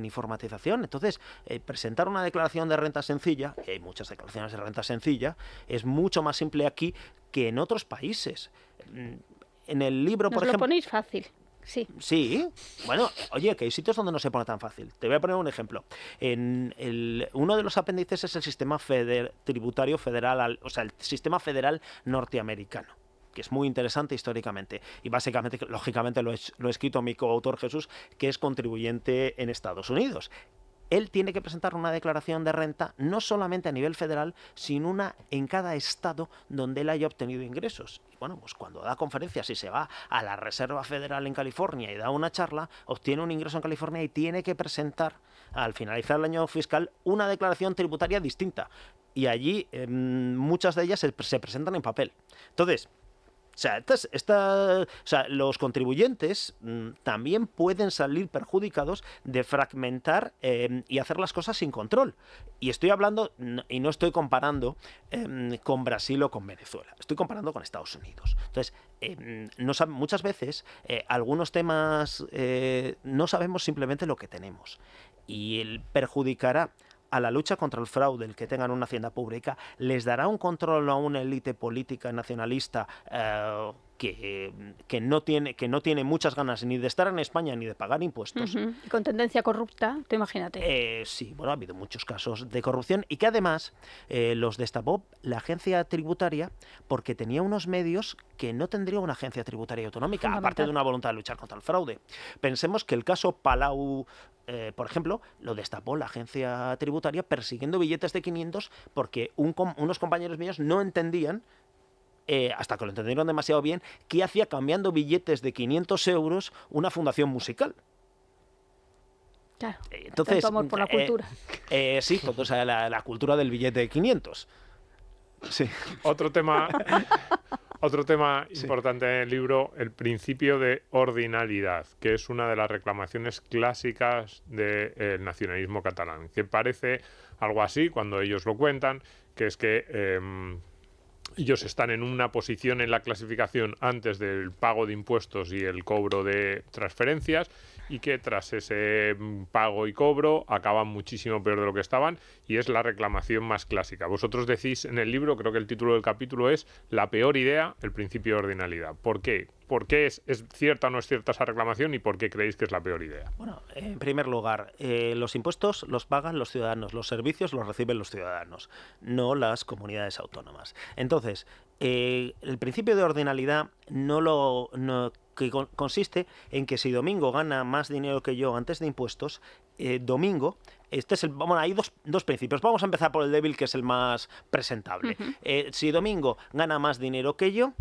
informatización. Entonces, presentar una declaración de renta sencilla, y hay muchas declaraciones de renta sencilla, es mucho más simple aquí que en otros países. En el libro, por ejemplo... Nos lo ponéis fácil. Sí. Sí, bueno, oye, que hay sitios donde no se pone tan fácil. Te voy a poner un ejemplo. Uno de los apéndices es el sistema tributario federal, o sea, el sistema federal norteamericano, que es muy interesante históricamente. Y básicamente, lógicamente, lo ha escrito mi coautor Jesús, que es contribuyente en Estados Unidos. Él tiene que presentar una declaración de renta no solamente a nivel federal, sino una en cada estado donde él haya obtenido ingresos. Y bueno, pues cuando da conferencias y se va a la Reserva Federal en California y da una charla, obtiene un ingreso en California y tiene que presentar, al finalizar el año fiscal, una declaración tributaria distinta. Y allí muchas de ellas se presentan en papel. Entonces, los contribuyentes también pueden salir perjudicados de fragmentar y hacer las cosas sin control. Y estoy hablando, y no estoy comparando con Brasil o con Venezuela, estoy comparando con Estados Unidos. Entonces, muchas veces algunos temas no sabemos simplemente lo que tenemos, y él perjudicará a la lucha contra el fraude, el que tengan una hacienda pública, les dará un control a una élite política nacionalista que no tiene muchas ganas ni de estar en España ni de pagar impuestos. Y con tendencia corrupta, tú imagínate. Sí, bueno, ha habido muchos casos de corrupción y que además los destapó la agencia tributaria porque tenía unos medios que no tendría una agencia tributaria autonómica, aparte de una voluntad de luchar contra el fraude. Pensemos que el caso Palau, por ejemplo, lo destapó la agencia tributaria persiguiendo billetes de 500 porque unos compañeros míos no entendían, hasta que lo entendieron demasiado bien, qué hacía cambiando billetes de 500 euros una fundación musical. Claro, entonces, tanto amor por la cultura. Sí, o sea, la cultura del billete de 500. Sí. Otro tema importante en el libro, el principio de ordinalidad, que es una de las reclamaciones clásicas del nacionalismo catalán, que parece algo así cuando ellos lo cuentan, que es que ellos están en una posición en la clasificación antes del pago de impuestos y el cobro de transferencias, y que tras ese pago y cobro acaban muchísimo peor de lo que estaban, y es la reclamación más clásica. Vosotros decís en el libro, creo que el título del capítulo es La peor idea, el principio de ordinalidad. ¿Por qué? ¿Por qué es cierta o no es cierta esa reclamación y por qué creéis que es la peor idea? Bueno, en primer lugar, los impuestos los pagan los ciudadanos, los servicios los reciben los ciudadanos, no las comunidades autónomas. Entonces, el principio de ordinalidad que consiste en que si Domingo gana más dinero que yo antes de impuestos, Domingo, hay dos principios. Vamos a empezar por el débil, que es el más presentable. Si Domingo gana más dinero que yo,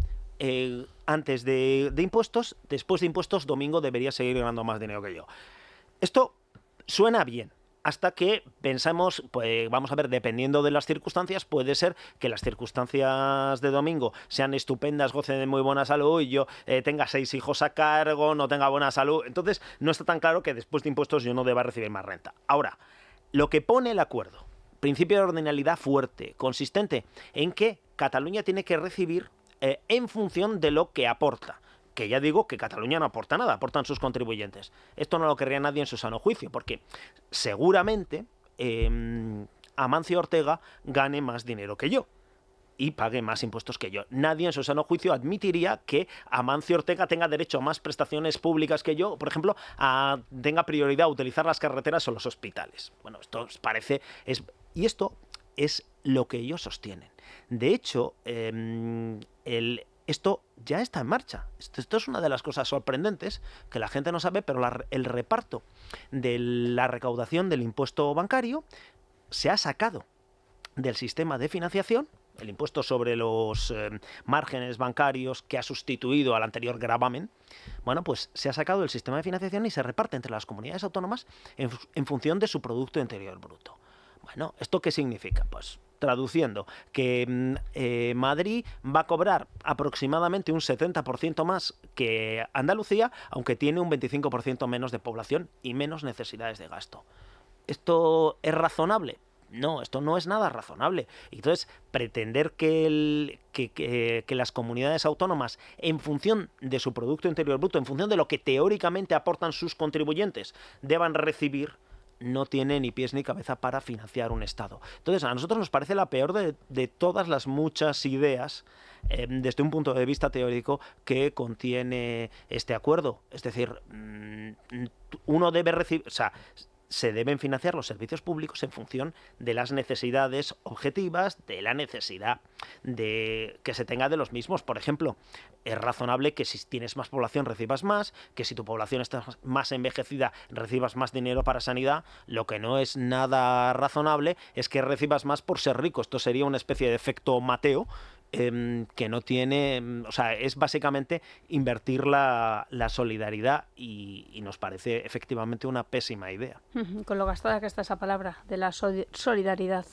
antes de impuestos, después de impuestos, Domingo debería seguir ganando más dinero que yo. Esto suena bien. Hasta que pensamos, pues vamos a ver, dependiendo de las circunstancias, puede ser que las circunstancias de Domingo sean estupendas, goce de muy buena salud y yo tenga 6 hijos a cargo, no tenga buena salud. Entonces no está tan claro que después de impuestos yo no deba recibir más renta. Ahora, lo que pone el acuerdo, principio de ordinalidad fuerte, consistente en que Cataluña tiene que recibir en función de lo que aporta. Que ya digo que Cataluña no aporta nada, aportan sus contribuyentes. Esto no lo querría nadie en su sano juicio, porque seguramente Amancio Ortega gane más dinero que yo y pague más impuestos que yo. Nadie en su sano juicio admitiría que Amancio Ortega tenga derecho a más prestaciones públicas que yo, por ejemplo, tenga prioridad a utilizar las carreteras o los hospitales. Bueno, esto parece... Y esto es lo que ellos sostienen. De hecho, esto ya está en marcha. Esto es una de las cosas sorprendentes que la gente no sabe, pero el reparto de la recaudación del impuesto bancario se ha sacado del sistema de financiación, el impuesto sobre los márgenes bancarios que ha sustituido al anterior gravamen. Bueno, pues se ha sacado del sistema de financiación y se reparte entre las comunidades autónomas en función de su Producto Interior Bruto. Bueno, ¿esto qué significa? Pues traduciendo, que Madrid va a cobrar aproximadamente un 70% más que Andalucía, aunque tiene un 25% menos de población y menos necesidades de gasto. ¿Esto es razonable? No, esto no es nada razonable. Entonces, pretender que las comunidades autónomas, en función de su Producto Interior Bruto, en función de lo que teóricamente aportan sus contribuyentes, deban recibir, no tiene ni pies ni cabeza para financiar un Estado. Entonces, a nosotros nos parece la peor de todas las muchas ideas, desde un punto de vista teórico, que contiene este acuerdo. Es decir, uno debe recibir... O sea, se deben financiar los servicios públicos en función de las necesidades objetivas, de la necesidad que se tenga de los mismos. Por ejemplo, es razonable que si tienes más población recibas más, que si tu población está más envejecida recibas más dinero para sanidad. Lo que no es nada razonable es que recibas más por ser rico. Esto sería una especie de efecto Mateo, que no tiene, o sea, es básicamente invertir la solidaridad y nos parece efectivamente una pésima idea. Con lo gastada que está esa palabra, de la solidaridad.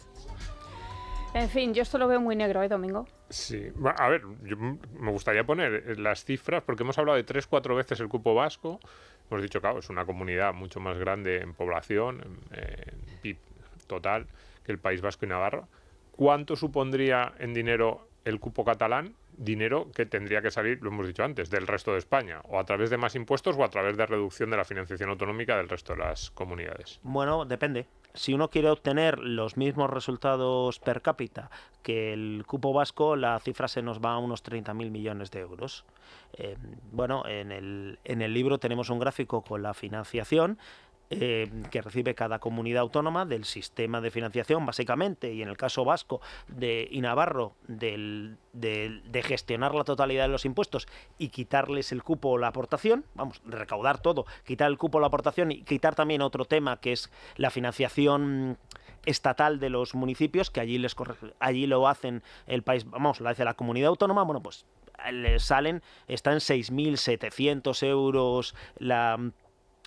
En fin, yo esto lo veo muy negro, Domingo? Sí, a ver, yo me gustaría poner las cifras, porque hemos hablado de 3-4 veces el cupo vasco. Hemos dicho, claro, es una comunidad mucho más grande en población, en PIB total, que el País Vasco y Navarra. ¿Cuánto supondría en dinero el cupo catalán? Dinero que tendría que salir, lo hemos dicho antes, del resto de España, o a través de más impuestos o a través de reducción de la financiación autonómica del resto de las comunidades. Bueno, depende. si uno quiere obtener los mismos resultados per cápita que el cupo vasco, la cifra se nos va a unos 30.000 millones de euros. Bueno, en el libro tenemos un gráfico con la financiación que recibe cada comunidad autónoma del sistema de financiación, básicamente, y en el caso vasco y Navarro, de gestionar la totalidad de los impuestos y quitarles el cupo o la aportación, vamos, recaudar todo, quitar el cupo o la aportación y quitar también otro tema que es la financiación estatal de los municipios, que allí lo hacen el país, vamos, lo hace la comunidad autónoma. Bueno, pues está en 6.700 euros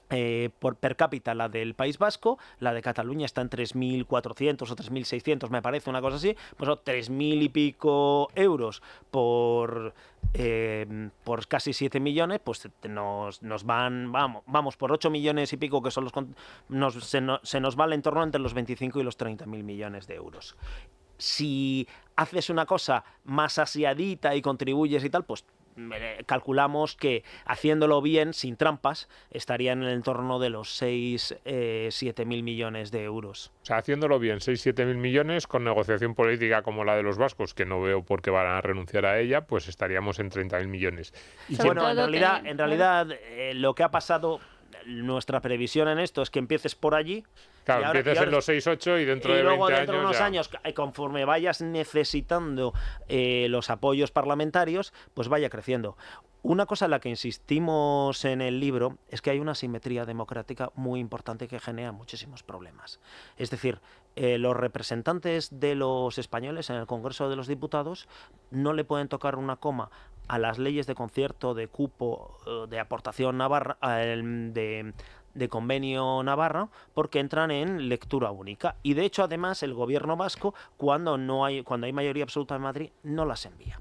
per cápita la del País Vasco, la de Cataluña está en 3.400 o 3.600, me parece, una cosa así, pues 3.000 y pico euros por casi 7 millones, pues nos van, vamos, por 8 millones y pico, que son se nos va el entorno entre los 25 y los 30.000 millones de euros. Si haces una cosa más asiadita y contribuyes y tal, pues calculamos que haciéndolo bien, sin trampas, estaría en el entorno de los 6-7 mil millones de euros. O sea, haciéndolo bien, 6-7 mil millones, con negociación política como la de los vascos, que no veo por qué van a renunciar a ella, pues estaríamos en 30.000 millones. Y bueno, en realidad lo que ha pasado, nuestra previsión en esto es que empieces por allí. Claro, empieces en los 6-8 y dentro de 20 años. Y luego dentro de unos ya... años, conforme vayas necesitando los apoyos parlamentarios, pues vaya creciendo. Una cosa en la que insistimos en el libro es que hay una asimetría democrática muy importante que genera muchísimos problemas. Es decir, los representantes de los españoles en el Congreso de los Diputados no le pueden tocar una coma a las leyes de concierto, de cupo, de aportación navarra, de convenio navarro, porque entran en lectura única. Y de hecho, además, el gobierno vasco, cuando hay mayoría absoluta en Madrid, no las envía.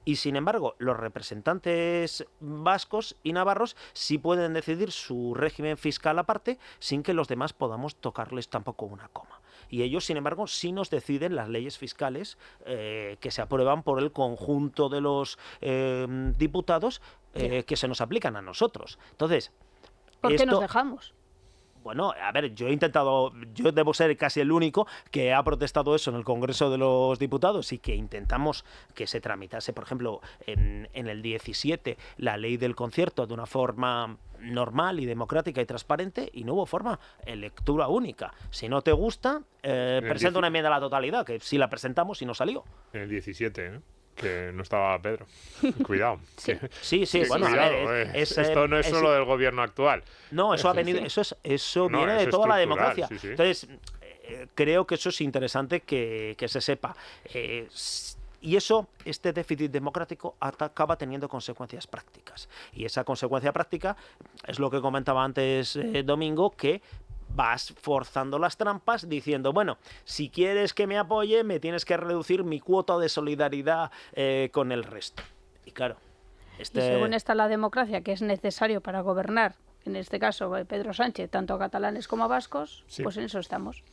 Y sin embargo, los representantes vascos y navarros sí pueden decidir su régimen fiscal aparte, sin que los demás podamos tocarles tampoco una coma. Y ellos, sin embargo, sí nos deciden las leyes fiscales que se aprueban por el conjunto de los diputados que se nos aplican a nosotros. Entonces, ¿por qué nos dejamos? Bueno, a ver, yo debo ser casi el único que ha protestado eso en el Congreso de los Diputados y que intentamos que se tramitase, por ejemplo, en el 17, la ley del concierto de una forma normal y democrática y transparente, y no hubo forma, en lectura única. Si no te gusta, presenta una enmienda a la totalidad, que sí la presentamos y no salió. En el 17, ¿eh? Que no estaba Pedro. Cuidado. Sí, bueno, cuidado, a ver, esto no es solo del gobierno actual. No, eso ha venido, eso viene de toda la democracia. Sí. Entonces, creo que eso es interesante que se sepa. Y este déficit democrático acaba teniendo consecuencias prácticas. Y esa consecuencia práctica es lo que comentaba antes Domingo, que vas forzando las trampas diciendo, bueno, si quieres que me apoye, me tienes que reducir mi cuota de solidaridad con el resto. Y claro, y según está la democracia, que es necesario para gobernar, en este caso Pedro Sánchez, tanto a catalanes como a vascos, sí, pues en eso estamos.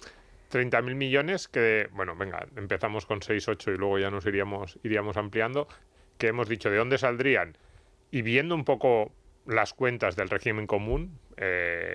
30.000 millones que, bueno, venga, empezamos con 6-8 y luego ya nos iríamos ampliando, que hemos dicho de dónde saldrían, y viendo un poco las cuentas del régimen común,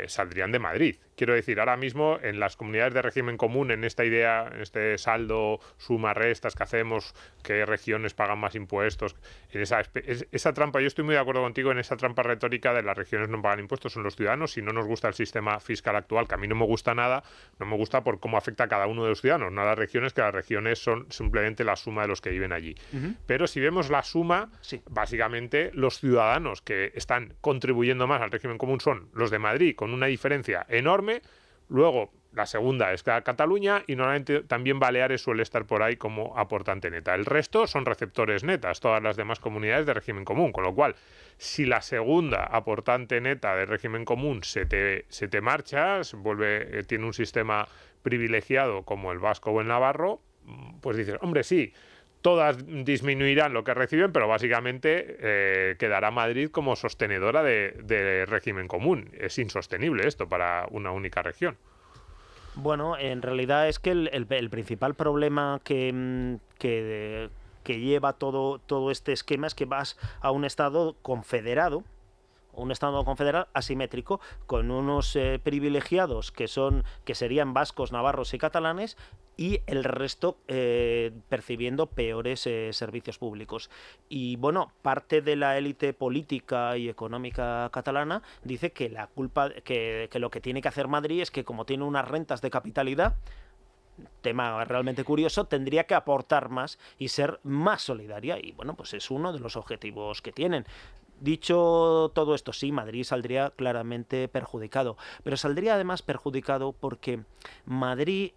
saldrían de Madrid. Quiero decir, ahora mismo en las comunidades de régimen común, en esta idea, en este saldo, suma, restas que hacemos, qué regiones pagan más impuestos, en esa trampa, yo estoy muy de acuerdo contigo en esa trampa retórica de las regiones no pagan impuestos, son los ciudadanos. Si no nos gusta el sistema fiscal actual, que a mí no me gusta nada, no me gusta por cómo afecta a cada uno de los ciudadanos, no a las regiones, que las regiones son simplemente la suma de los que viven allí. Pero si vemos la suma, sí, básicamente los ciudadanos que están contribuyendo más al régimen común son los de Madrid, con una diferencia enorme. Luego, la segunda es Cataluña, y normalmente también Baleares suele estar por ahí como aportante neta. El resto son receptores netas, todas las demás comunidades de régimen común, con lo cual, si la segunda aportante neta de régimen común se te marcha, tiene un sistema privilegiado como el vasco o el navarro, pues dices, hombre, sí, todas disminuirán lo que reciben, pero básicamente quedará Madrid como sostenedora de régimen común. Es insostenible esto para una única región. Bueno, en realidad es que el principal problema que lleva todo este esquema es que vas a un Estado confederado, un Estado confederal asimétrico, con unos privilegiados que serían vascos, navarros y catalanes, y el resto percibiendo peores servicios públicos. Y bueno, parte de la élite política y económica catalana dice que la culpa, que lo que tiene que hacer Madrid es que, como tiene unas rentas de capitalidad, tema realmente curioso, tendría que aportar más y ser más solidaria, y bueno, pues es uno de los objetivos que tienen. Dicho todo esto, sí, Madrid saldría claramente perjudicado, pero saldría además perjudicado porque Madrid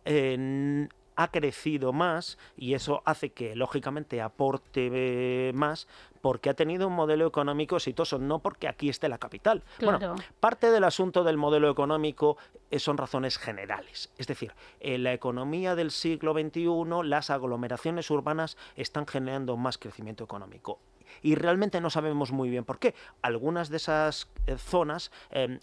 ha crecido más, y eso hace que lógicamente aporte más, porque ha tenido un modelo económico exitoso, no porque aquí esté la capital. Claro. Bueno, parte del asunto del modelo económico son razones generales. Es decir, en la economía del siglo XXI, las aglomeraciones urbanas están generando más crecimiento económico. Y realmente no sabemos muy bien por qué. Algunas de esas zonas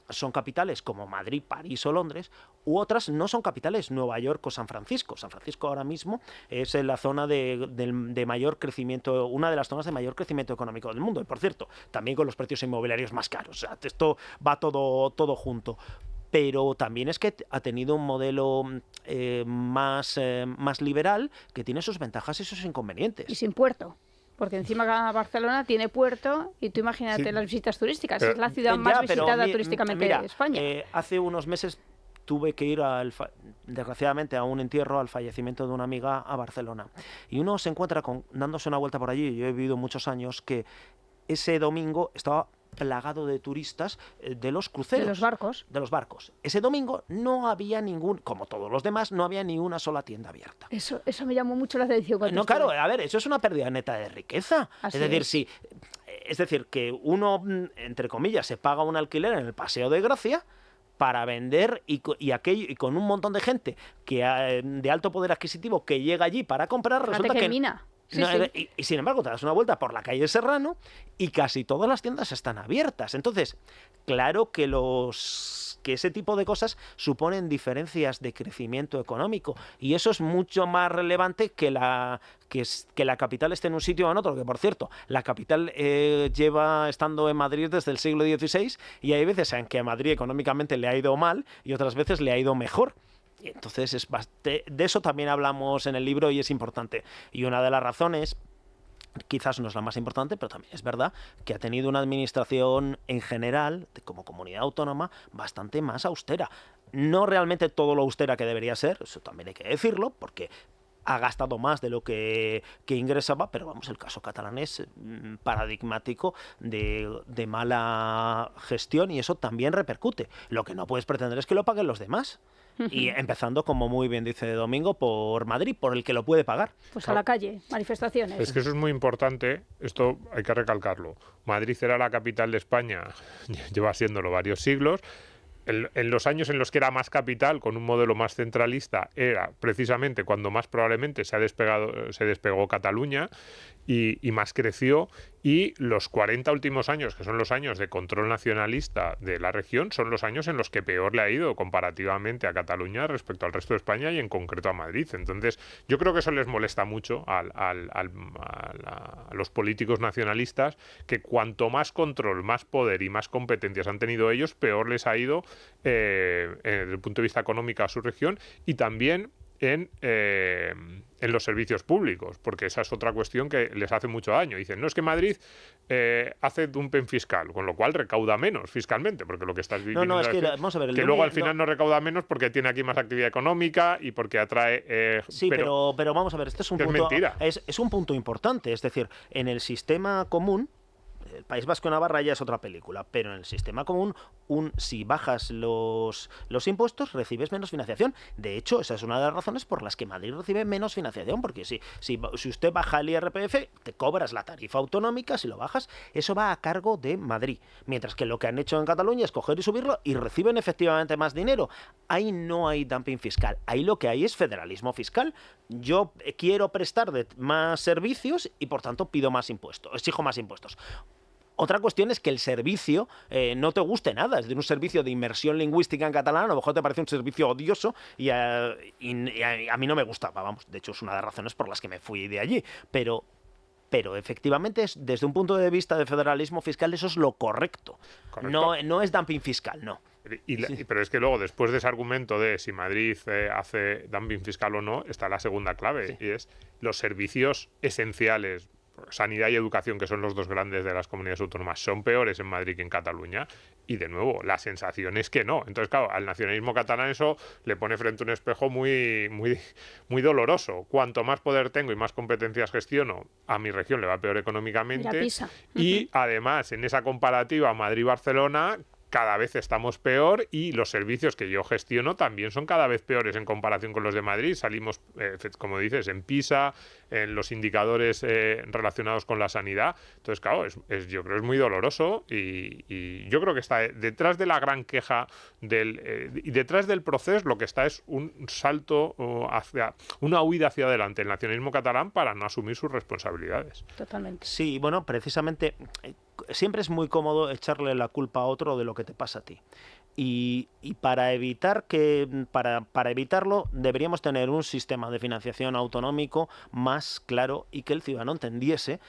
son capitales como Madrid, París o Londres, u otras no son capitales, Nueva York o San Francisco. San Francisco ahora mismo es la zona de mayor crecimiento, una de las zonas de mayor crecimiento económico del mundo. Y por cierto, también con los precios inmobiliarios más caros. O sea, esto va todo junto. Pero también es que ha tenido un modelo más liberal, que tiene sus ventajas y sus inconvenientes. Y sin puerto. Porque encima Barcelona tiene puerto, y tú imagínate las visitas turísticas. Es la ciudad más visitada turísticamente de España. Hace unos meses tuve que ir, desgraciadamente, a un entierro, al fallecimiento de una amiga, a Barcelona. Y uno se encuentra dándose una vuelta por allí. Yo he vivido muchos años que ese domingo estaba plagado de turistas de los cruceros. De los barcos. Ese domingo no había como todos los demás, no había ni una sola tienda abierta. Eso me llamó mucho la atención. No, claro, a ver, eso es una pérdida neta de riqueza. Es decir, que uno, entre comillas, se paga un alquiler en el Paseo de Gracia para vender, y con un montón de gente de alto poder adquisitivo que llega allí para comprar, resulta que... Sí, sí. Y sin embargo, te das una vuelta por la calle Serrano y casi todas las tiendas están abiertas. Entonces, claro que ese tipo de cosas suponen diferencias de crecimiento económico, y eso es mucho más relevante que la capital esté en un sitio o en otro. Que, por cierto, la capital lleva estando en Madrid desde el siglo XVI, y hay veces en que a Madrid económicamente le ha ido mal y otras veces le ha ido mejor. Y entonces de eso también hablamos en el libro, y es importante. Y una de las razones, quizás no es la más importante, pero también es verdad, que ha tenido una administración en general, como comunidad autónoma, bastante más austera. No realmente todo lo austera que debería ser, eso también hay que decirlo, porque ha gastado más de lo que ingresaba, pero vamos, el caso catalán es paradigmático de mala gestión, y eso también repercute. Lo que no puedes pretender es que lo paguen los demás. Y empezando, como muy bien dice Domingo, por Madrid, por el que lo puede pagar. Pues a la calle, manifestaciones. Es que eso es muy importante, esto hay que recalcarlo. Madrid era la capital de España, lleva siéndolo varios siglos. En los años en los que era más capital, con un modelo más centralista, era precisamente cuando más probablemente se despegó Cataluña y más creció. Y los 40 últimos años, que son los años de control nacionalista de la región, son los años en los que peor le ha ido comparativamente a Cataluña respecto al resto de España, y en concreto a Madrid. Entonces, yo creo que eso les molesta mucho a los políticos nacionalistas, que cuanto más control, más poder y más competencias han tenido ellos, peor les ha ido desde el punto de vista económico a su región, y también en los servicios públicos, porque esa es otra cuestión que les hace mucho daño. Dicen, no, es que Madrid hace dumping fiscal, con lo cual recauda menos fiscalmente, porque lo que estás viviendo es que, vamos a ver, luego al final no recauda menos porque tiene aquí más actividad económica y porque atrae... pero vamos a ver, este es un punto... mentira. Es un punto importante, es decir, en el sistema común, el País Vasco y Navarra ya es otra película, pero en el sistema común, si bajas los impuestos, recibes menos financiación. De hecho, esa es una de las razones por las que Madrid recibe menos financiación, porque si usted baja el IRPF, te cobras la tarifa autonómica. Si lo bajas, eso va a cargo de Madrid. Mientras que lo que han hecho en Cataluña es coger y subirlo, y reciben efectivamente más dinero. Ahí no hay dumping fiscal. Ahí lo que hay es federalismo fiscal. Yo quiero prestar más servicios y, por tanto, pido más impuestos, exijo más impuestos. Otra cuestión es que el servicio no te guste nada. Es decir, un servicio de inmersión lingüística en catalán a lo mejor te parece un servicio odioso, y a mí no me gustaba. Vamos, de hecho, es una de las razones por las que me fui de allí. Pero pero efectivamente desde un punto de vista de federalismo fiscal eso es lo correcto. No es dumping fiscal, no. Pero es que luego, después de ese argumento de si Madrid hace dumping fiscal o no, está la segunda clave, y es los servicios esenciales, sanidad y educación, que son los dos grandes de las comunidades autónomas, son peores en Madrid que en Cataluña. Y de nuevo, la sensación es que no. Entonces, claro, al nacionalismo catalán eso le pone frente a un espejo muy doloroso. Cuanto más poder tengo y más competencias gestiono, a mi región le va peor económicamente. Y además, en esa comparativa Madrid-Barcelona, cada vez estamos peor, y los servicios que yo gestiono también son cada vez peores en comparación con los de Madrid. Salimos, como dices, en PISA, en los indicadores relacionados con la sanidad. Entonces, claro, yo creo que es muy doloroso, y yo creo que está detrás de la gran queja y detrás del proceso lo que está es un salto una huida hacia adelante el nacionalismo catalán para no asumir sus responsabilidades. Totalmente. Sí, bueno, precisamente siempre es muy cómodo echarle la culpa a otro de lo que te pasa a ti. Y para evitarlo deberíamos tener un sistema de financiación autonómico más claro y que el ciudadano entendiese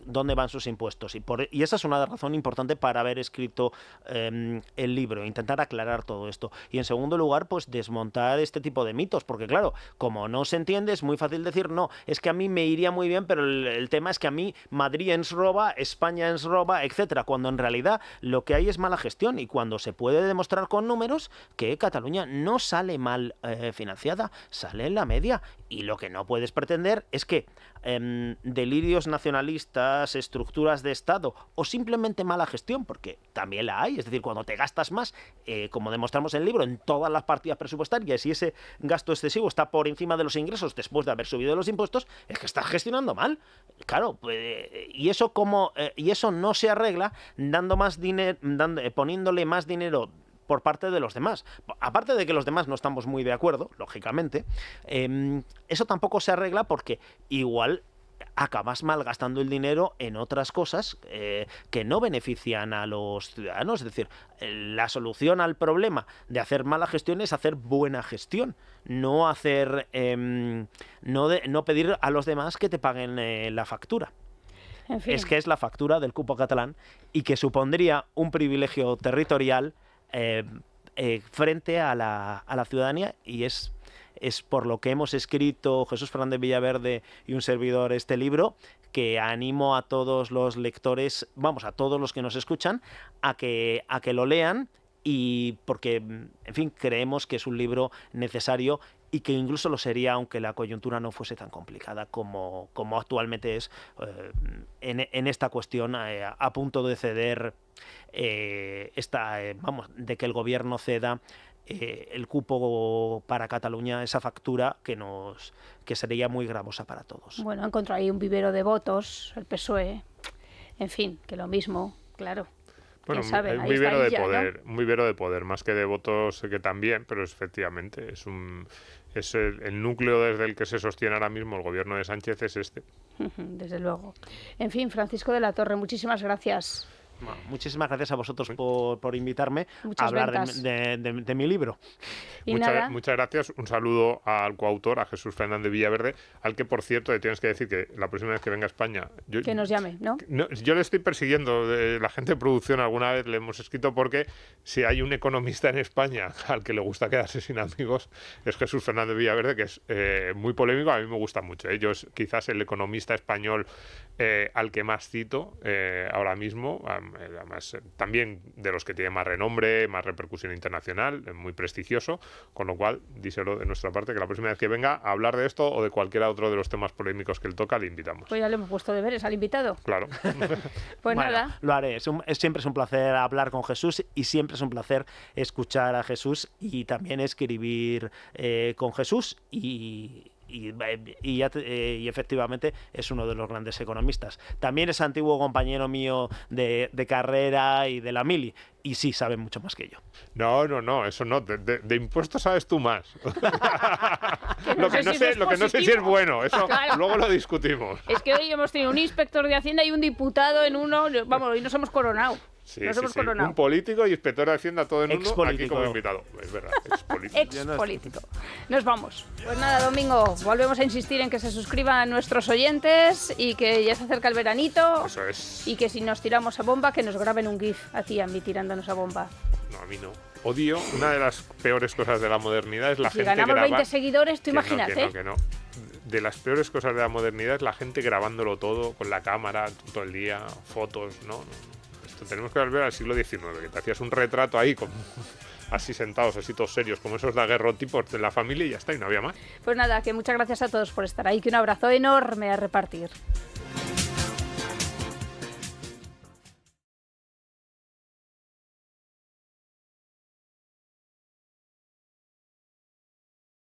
dónde van sus impuestos. Y esa es una razón importante para haber escrito el libro, intentar aclarar todo esto. Y en segundo lugar, pues desmontar este tipo de mitos, porque claro, como no se entiende, es muy fácil decir, no, es que a mí me iría muy bien, pero el tema es que a mí Madrid ens roba, España ens roba, etcétera, cuando en realidad lo que hay es mala gestión, y cuando se puede demostrar con números que Cataluña no sale mal financiada, sale en la media, y lo que no puedes pretender es que delirios nacionalistas, estructuras de Estado o simplemente mala gestión, porque también la hay, es decir, cuando te gastas más, como demostramos en el libro, en todas las partidas presupuestarias, y ese gasto excesivo está por encima de los ingresos después de haber subido los impuestos, es que estás gestionando mal. Claro, y eso no se arregla dando más dinero, poniéndole más dinero por parte de los demás. Aparte de que los demás no estamos muy de acuerdo, lógicamente, eso tampoco se arregla porque igual acabas malgastando el dinero en otras cosas que no benefician a los ciudadanos. Es decir, la solución al problema de hacer mala gestión es hacer buena gestión, no pedir a los demás que te paguen la factura. En fin. Es que es la factura del cupo catalán, y que supondría un privilegio territorial frente a la ciudadanía, y es por lo que hemos escrito Jesús Fernández Villaverde y un servidor este libro, que animo a todos los lectores, a todos los que nos escuchan, a que lo lean, y porque, en fin, creemos que es un libro necesario, y que incluso lo sería aunque la coyuntura no fuese tan complicada como actualmente es en esta cuestión, a punto de ceder de que el gobierno ceda el cupo para Cataluña, esa factura que sería muy gravosa para todos. Bueno, han encontrado ahí un vivero de votos, el PSOE, en fin, que lo mismo, claro. Bueno, sabe, un vivero de poder, ¿no? Un vivero de poder, más que de votos, que también, pero efectivamente es el núcleo desde el que se sostiene ahora mismo el gobierno de Sánchez, es este. Desde luego. En fin, Francisco de la Torre, muchísimas gracias. Bueno, muchísimas gracias a vosotros por invitarme a hablar de mi libro. Muchas gracias. Un saludo al coautor, a Jesús Fernández Villaverde, al que, por cierto, le tienes que decir que la próxima vez que venga a España... que nos llame, ¿no? Yo le estoy persiguiendo. La gente de producción alguna vez le hemos escrito, porque si hay un economista en España al que le gusta quedarse sin amigos, es Jesús Fernández Villaverde, que es muy polémico. A mí me gusta mucho. Yo es quizás el economista español al que más cito ahora mismo. Además, también de los que tiene más renombre, más repercusión internacional, muy prestigioso, con lo cual, díselo de nuestra parte, que la próxima vez que venga a hablar de esto o de cualquiera otro de los temas polémicos que él toca, le invitamos. Pues ya le hemos puesto deberes al invitado. Claro. Pues nada. Lo haré. Siempre es un placer hablar con Jesús, y siempre es un placer escuchar a Jesús y también escribir con Jesús, y efectivamente es uno de los grandes economistas. También es antiguo compañero mío de carrera y de la mili, y sí sabe mucho más que yo. No, eso no. De impuestos sabes tú más. Lo que no sé si es bueno, eso claro. Luego lo discutimos. Es que hoy hemos tenido un inspector de Hacienda y un diputado en uno, y nos hemos coronado. Sí, Nos sí, hemos sí. coronado. Un político y inspector de Hacienda, todo en uno, aquí Expolítico. como invitado. Es verdad, expolítico. Ex-político. Nos vamos. Pues nada, Domingo, volvemos a insistir en que se suscriban nuestros oyentes y que ya se acerca el veranito. Eso es. Y que si nos tiramos a bomba, que nos graben un GIF a ti y a mí tirándonos a bomba. No, a mí no. Odio, una de las peores cosas de la modernidad es la Si gente ganamos graba... 20 seguidores, tú Que no, imagínate. que no. De las peores cosas de la modernidad es la gente grabándolo todo con la cámara todo el día, fotos, ¿no? Esto tenemos que volver al siglo XIX, que te hacías un retrato ahí con así sentados, así todos serios, como esos daguerrotipos de la familia y ya está, y no había más. Pues nada, que muchas gracias a todos por estar ahí, que un abrazo enorme a repartir.